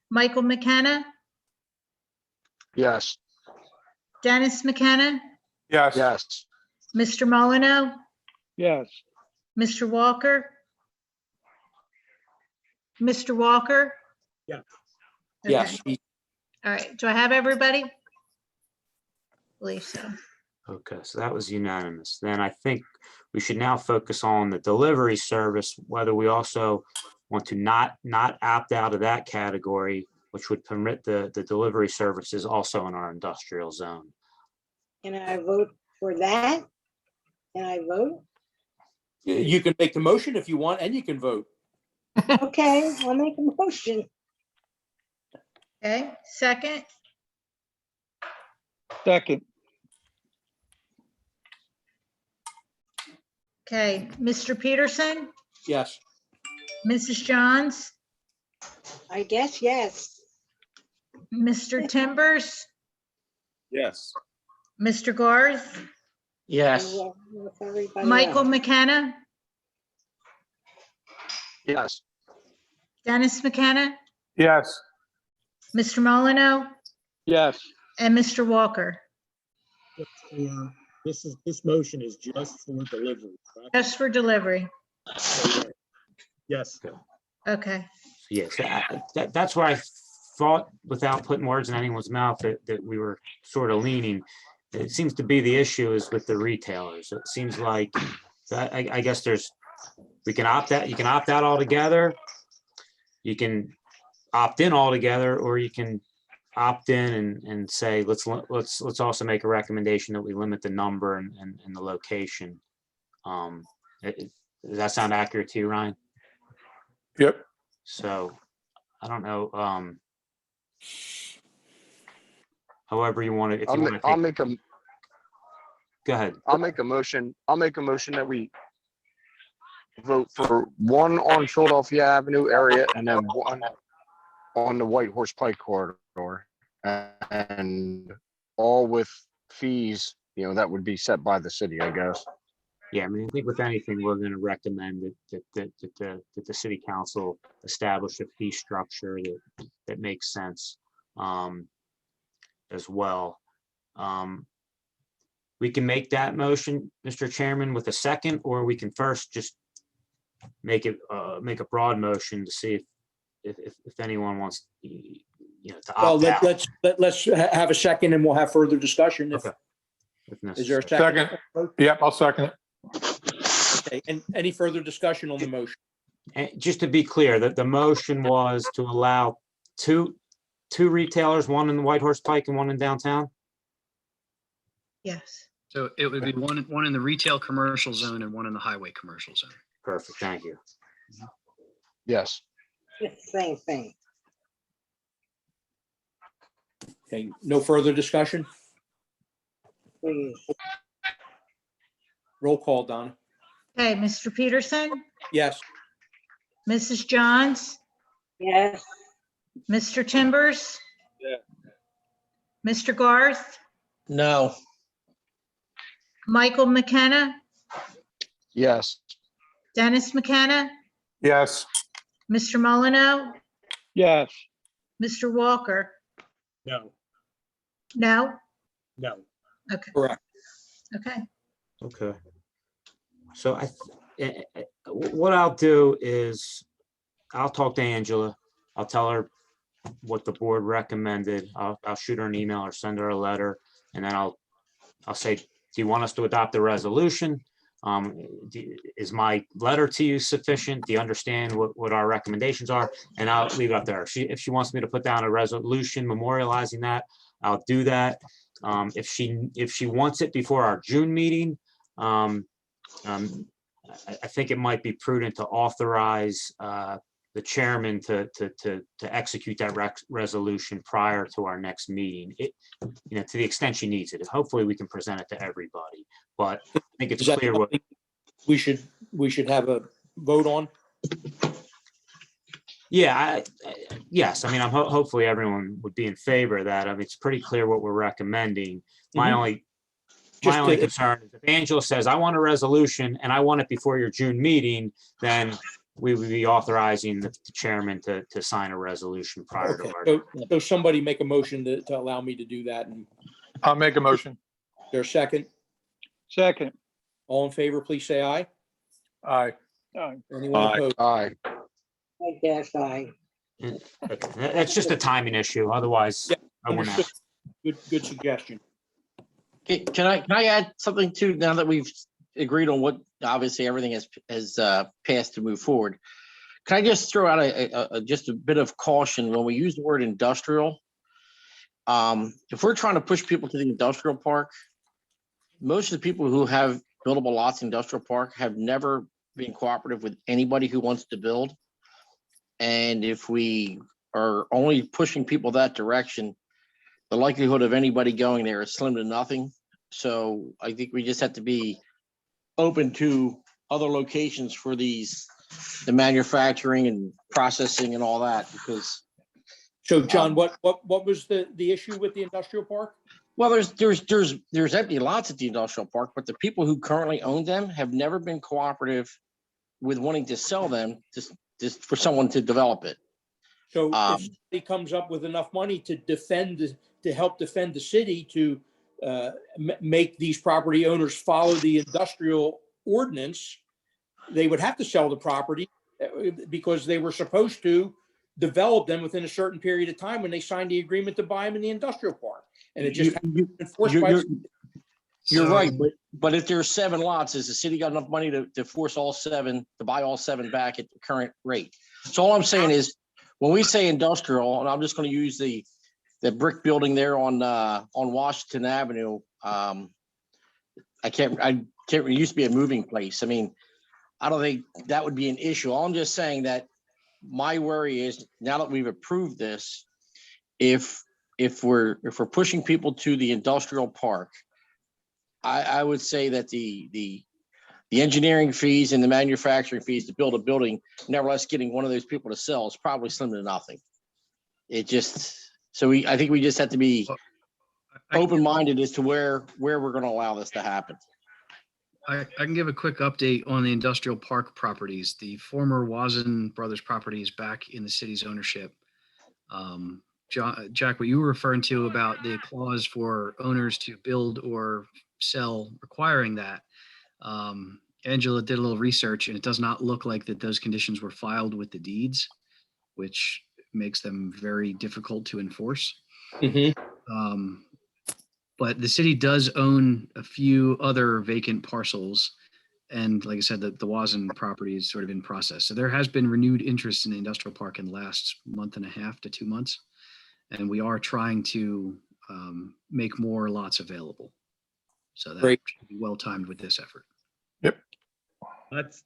Michael McKenna? Yes, Dennis McKenna? Yes. yes, Mr. Molyneux? Yes. Mr. Walker? Mr. Walker? Yeah. Yes. Okay. All right, do I have everybody? Believe so. Okay, so that was unanimous. Then I think we should now focus on the delivery service, whether we also want to not opt out of that category, which would permit the delivery services also in our industrial zone. Can I vote for that? Can I vote? You can make the motion if you want, and you can vote. Okay, I'll make a motion. Okay, second, Second. okay, Mr. Peterson, Yes. Mrs. Johns, I guess yes. Mr. Timbers, Yes. Mr. Garth, Yes. And with everybody Michael else. McKenna, yes, Dennis McKenna, Yes. Mr. Molyneux, Yes. and Mr. Walker. This motion is just for delivery, correct? Just for delivery. Yes. Okay, Yes, that's where I thought, without putting words in anyone's mouth, that we were sort of leaning. It seems to be the issue is with the retailers. It seems like, I guess we can opt out, you can opt out altogether. You can opt in altogether, or you can opt in and say, let's also make a recommendation that we limit the number and the location. Does that sound accurate to you, Ryan? Yep. So I don't know. However you want to, if you want to I'll take, make a, go ahead. I'll make a motion that we vote for one on Philadelphia Avenue area and then one on the White Horse Pike corridor, and all with fees, that would be set by the city, I guess. Yeah, I mean, I think with anything, we're going to recommend that the city council establish a fee structure that makes sense as well. We can make that motion, Mr. Chairman, with a second, or we can first just make a broad motion to see if anyone wants to Well, opt out. let's have a second and we'll have further discussion. Okay. Is there a second? Yep, I'll second it. Okay, and any further discussion on the motion? And just to be clear, that the motion was to allow two retailers, one in the White Horse Pike and one in downtown? yes. So it would be one in the retail commercial zone and one in the highway commercial zone. Perfect, thank you. Yes, It's the same thing. Okay, no further discussion? Please. Roll call, Donna. Okay, Mr. Peterson, Yes. Mrs. Johns, Yes. Mr. Timbers, Yeah. Mr. Garth, No. Michael McKenna, yes, Dennis McKenna, Yes. Mr. Molyneux, Yes, Mr. Walker? No, No? no. Okay, Correct. okay. Okay. So what I'll do is I'll talk to Angela. I'll tell her what the board recommended. I'll shoot her an email or send her a letter, and then I'll say, do you want us to adopt a resolution? Is my letter to you sufficient? Do you understand what our recommendations are? And I'll leave it up to her. If she wants me to put down a resolution memorializing that, I'll do that. If she wants it before our June meeting, I think it might be prudent to authorize the chairman to execute that resolution prior to our next meeting. To the extent she needs it. Hopefully, we can present it to everybody. But I think it's Is that clear what. something we should have a vote on? Yeah, yes. I mean, hopefully everyone would be in favor of that. I mean, it's pretty clear what we're recommending. My only concern is if Angela says, I want a resolution and I want it before your June meeting, then we would be authorizing the chairman to sign a resolution prior to our. So somebody make a motion to allow me to do that. And I'll make a motion. there's a second. second. All in favor, please say aye. Aye. Anyone Aye. opposed? Aye. I guess I. Okay, that's just a timing issue. Otherwise, Yeah, I wouldn't have. Good suggestion. Okay, can I add something too, now that we've agreed on what, obviously, everything has passed to move forward? Can I just throw out just a bit of caution when we use the word industrial? If we're trying to push people to the industrial park, most of the people who have buildable lots in industrial park have never been cooperative with anybody who wants to build. And if we are only pushing people that direction, the likelihood of anybody going there is slim to nothing. So I think we just have to be open to other locations for the manufacturing and processing and all that, because. So John, what was the issue with the industrial park? Well, there's empty lots at the industrial park, but the people who currently own them have never been cooperative with wanting to sell them just for someone to develop it. So if somebody comes up with enough money to help defend the city to make these property owners follow the industrial ordinance, they would have to sell the property because they were supposed to develop them within a certain period of time when they signed the agreement to buy them in the industrial park. And it just enforced by. You're right, but if there's 7 lots, has the city got enough money to force all 7, to buy all 7 back at the current rate? So all I'm saying is, when we say industrial, and I'm just going to use the brick building there on Washington Avenue, it used to be a moving place. I mean, I don't think that would be an issue. I'm just saying that my worry is, now that we've approved this, if we're pushing people to the industrial park, I would say that the engineering fees and the manufacturing fees to build a building, nevertheless getting one of those people to sell, is probably slim to nothing. I think we just have to be open-minded as to where we're going to allow this to happen. I can give a quick update on the industrial park properties. The former Wazen Brothers properties back in the city's ownership. Jack, what you were referring to about the clause for owners to build or sell requiring that, Angela did a little research, and it does not look like that those conditions were filed with the deeds, which makes them very difficult to enforce. But the city does own a few other vacant parcels. And like I said, the Wazen property is sort of in process. So there has been renewed interest in the industrial park in the last month and a half to 2 months. And we are trying to make more lots available. So that should be well timed with this effort. Yep.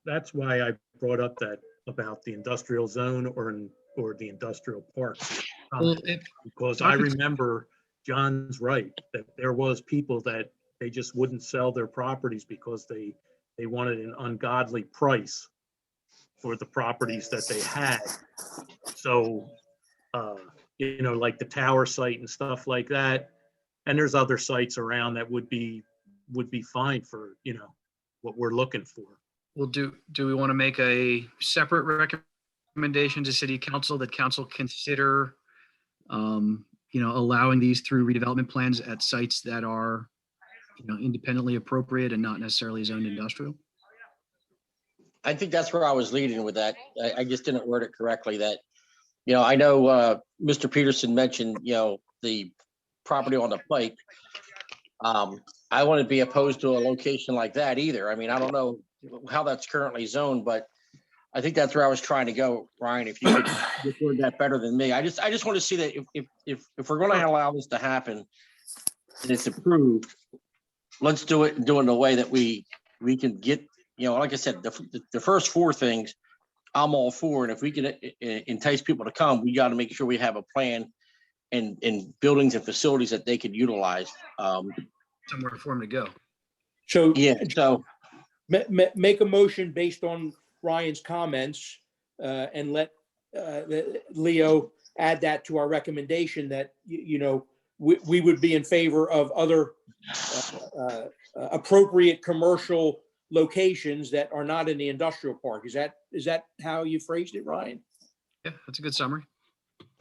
That's why I brought up that about the industrial zone or the industrial park. Because I remember John's right, that there was people that they just wouldn't sell their properties because they wanted an ungodly price for the properties that they had. So, like the tower site and stuff like that. And there's other sites around that would be fine for, what we're looking for. Well, do we want to make a separate recommendation to city council that council consider, allowing these through redevelopment plans at sites that are, independently appropriate and not necessarily zoned industrial? I think that's where I was leading with that. I just didn't word it correctly that, I know Mr. Peterson mentioned, the property on the Pike. I wouldn't be opposed to a location like that either. I mean, I don't know how that's currently zoned, but I think that's where I was trying to go, Ryan, if you could word that better than me. I just want to see that if we're going to allow this to happen and it's approved, let's do it and do it in a way that we can get, like I said, the first four things I'm all for. And if we can entice people to come, we got to make sure we have a plan and buildings and facilities that they could utilize. Somewhere for them to go. So Yeah, so make a motion based on Ryan's comments and let Leo add that to our recommendation that, we would be in favor of other appropriate commercial locations that are not in the industrial park. Is that how you phrased it, Ryan? Yeah, that's a good summary.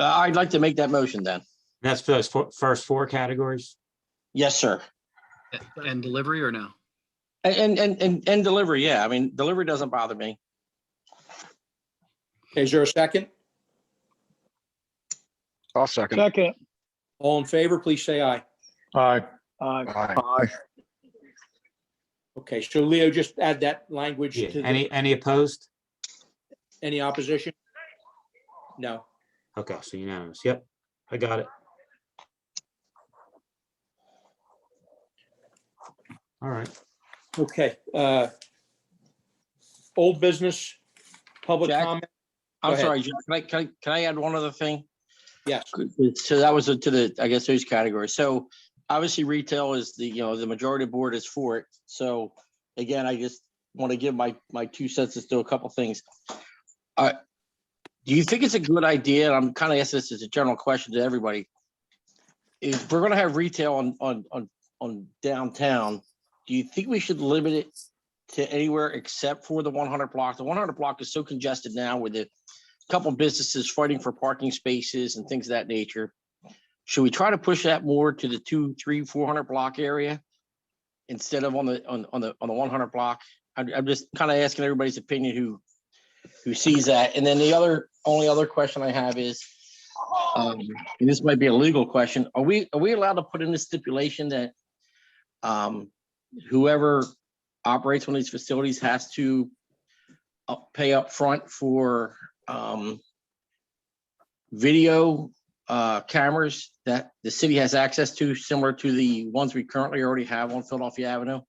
I'd like to make that motion then. That's for those first four categories? Yes, sir. And delivery or no? And delivery, yeah. I mean, delivery doesn't bother me. Is there a second? I'll second. Second. All in favor, please say aye. Aye. Aye. Aye. Okay, so Leo, just add that language Yeah. to Any opposed? any opposition? No. Okay, so unanimous. Yep, I got it. All right. Okay. Old business, public Jack? comment. I'm Go ahead. sorry, Jack, can I add one other thing? Yes. So that was to the, I guess, those categories. So obviously retail is the majority board is for it. So again, I just want to give my 2 cents as to a couple things. Do you think it's a good idea? And I'm kind of asking this as a general question to everybody. If we're going to have retail on downtown, do you think we should limit it to anywhere except for the 100 block? The 100 block is so congested now with a couple businesses fighting for parking spaces and things of that nature. Should we try to push that more to the 200, 300, 400 block area instead of on the 100 block? I'm just kind of asking everybody's opinion who sees that. And then the only other question I have is, and this might be a legal question, are we allowed to put in the stipulation that whoever operates one of these facilities has to pay up front for video cameras that the city has access to, similar to the ones we currently already have on Philadelphia Avenue?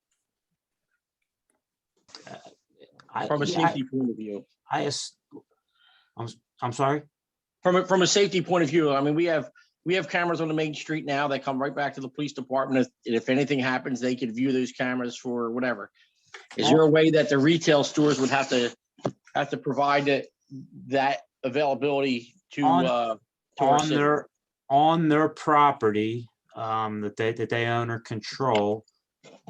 From a safety point of view. I'm sorry? From a safety point of view, I mean, we have cameras on the main street now that come right back to the police department. If anything happens, they could view those cameras for whatever. Is there a way that the retail stores would have to provide that availability to our city? on their property that they own or control?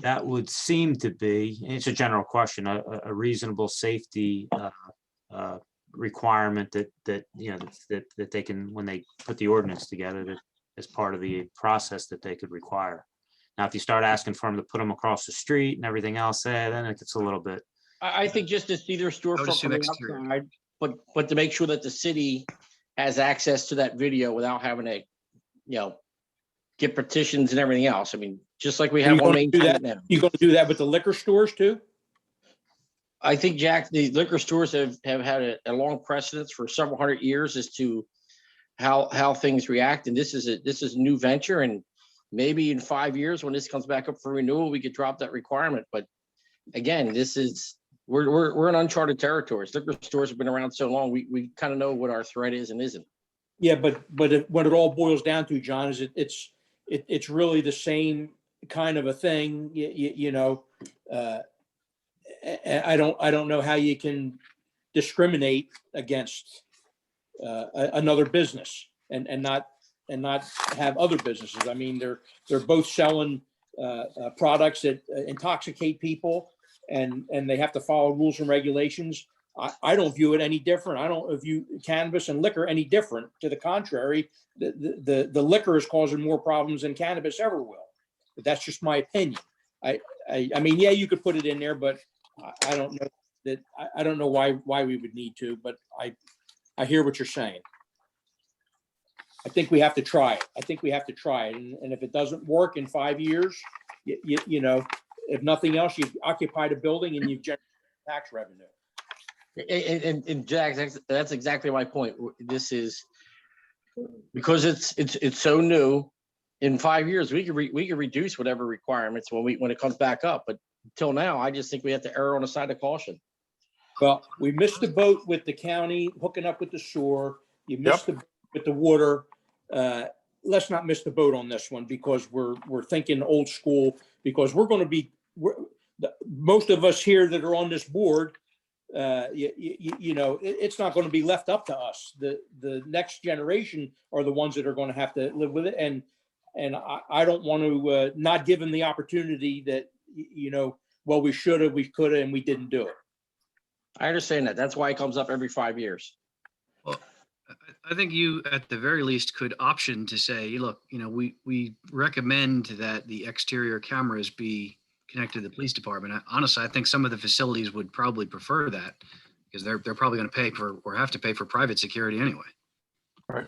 That would seem to be, and it's a general question, a reasonable safety requirement that they can, when they put the ordinance together, that as part of the process that they could require. Now, if you start asking for them to put them across the street and everything else, then it gets a little bit. I think just to see their storefront from the outside, but to make sure that the city has access to that video without having to, get petitions and everything else. I mean, just like we have on Main Street now. You going to do that with the liquor stores too? I think, Jack, the liquor stores have had a long precedence for several hundred years as to how things react. And this is a new venture. And maybe in 5 years, when this comes back up for renewal, we could drop that requirement. But again, we're in uncharted territories. Liquor stores have been around so long, we kind of know what our threat is and isn't. Yeah, but what it all boils down to, John, is it's really the same kind of a thing. I don't know how you can discriminate against another business and not have other businesses. I mean, they're both selling products that intoxicate people. and they have to follow rules and regulations. I don't view it any different. I don't view cannabis and liquor any different. To the contrary, the liquor is causing more problems than cannabis ever will. But that's just my opinion. I mean, yeah, you could put it in there, but I don't know that, I don't know why we would need to, but I hear what you're saying. I think we have to try it. I think we have to try it. And if it doesn't work in 5 years, you know, if nothing else, you've occupied a building and you've generated tax revenue. And Jack, that's exactly my point. This is because it's so new. In 5 years, we could reduce whatever requirements when it comes back up. But until now, I just think we have to err on the side of caution. Well, we missed the boat with the county hooking up with the sewer. You missed the boat with the water. Let's not miss the boat on this one, because we're thinking old school, because we're going to be, most of us here that are on this board, you know, it's not going to be left up to us. The next generation are the ones that are going to have to live with it. And I don't want to not give them the opportunity that, you know, well, we should have, we could have, and we didn't do it. I understand that. That's why it comes up every 5 years. Well, I think you, at the very least, could option to say, look, you know, we recommend that the exterior cameras be connected to the police department. Honestly, I think some of the facilities would probably prefer that, because they're probably going to pay for, or have to pay for, private security anyway. Right.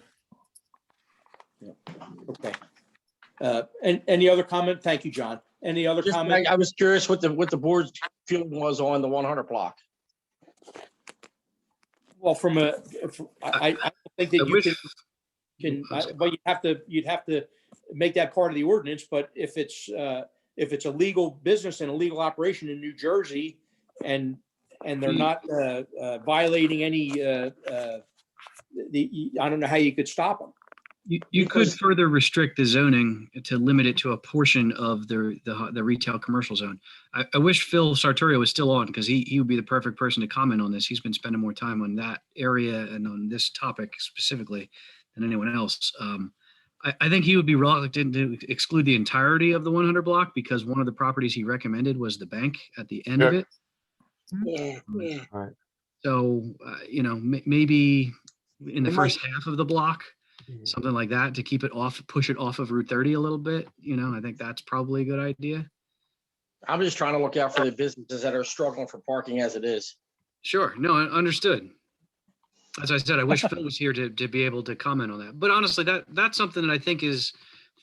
Yeah. Okay. And any other comment? Thank you, John. Any other comment? I was curious what the board's feeling was on the 100 block. Well, I don't think that you can, but you'd have to make that part of the ordinance. But if it's a legal business and a legal operation in New Jersey, and they're not violating any, I don't know how you could stop them. You could further restrict the zoning to limit it to a portion of the retail commercial zone. I wish Phil Sartorio was still on, because he would be the perfect person to comment on this. He's been spending more time on that area and on this topic specifically than anyone else. I think he would be reluctant to exclude the entirety of the 100 block, because one of the properties he recommended was the bank at the end of it. Yeah, yeah. Right. So, you know, maybe in the It first half of the block, something like that, to keep it off, push it off of Route 30 a little bit. You know, I think that's probably a good idea. I'm just trying to look out for the businesses that are struggling for parking as it is. Sure. No, understood. As I said, I wish Phil was here to be able to comment on that. But honestly, that's something that I think is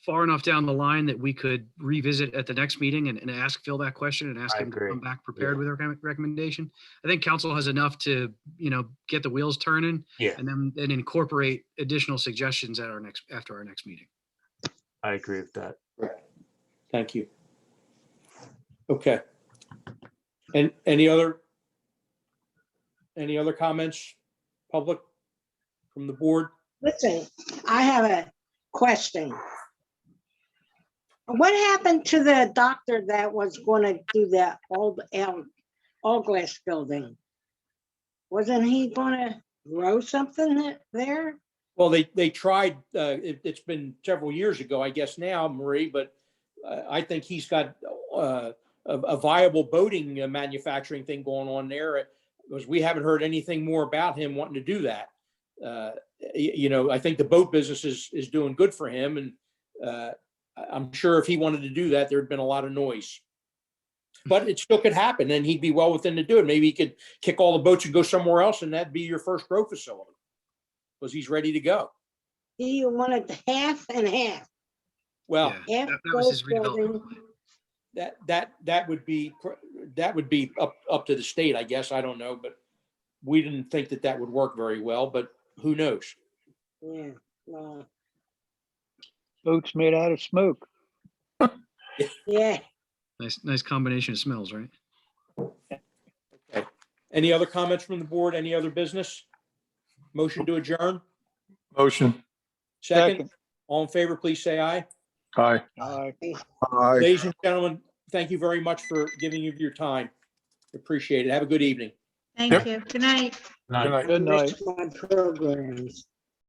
far enough down the line that we could revisit at the next meeting and ask Phil that question and ask him to come back prepared with a recommendation. I think council has enough to, you know, get the wheels turning, and then incorporate additional suggestions at after our next meeting. I agree with that. Thank you. Okay. And any other comments, public, from the board? Listen, I have a question. What happened to the doctor that was going to do that all glass building? Wasn't he going to grow something there? Well, they tried, it's been several years ago, I guess now, Marie, but I think he's got a viable boating manufacturing thing going on there, because we haven't heard anything more about him wanting to do that. You know, I think the boat business is doing good for him, and I'm sure if he wanted to do that, there'd been a lot of noise. But it still could happen, and he'd be well within to do it. Maybe he could kick all the boats and go somewhere else, and that'd be your first grow facility, because he's ready to go. He wanted half and half. Well, Half that was his redevelopment. that would be up to the state, I guess. I don't know, but we didn't think that would work very well. But who knows? Yeah. Well, Boats made out of smoke. yeah. Nice combination of smells, right? Okay. Any other comments from the board? Any other business? Motion to adjourn? Motion. Second. All in favor, please say aye. Aye. Aye. Aye. Ladies and gentlemen, thank you very much for giving of your time. Appreciate it. Have a good evening. Thank Yep. you. Good night. Night. Good night. Good night. Missed my programs.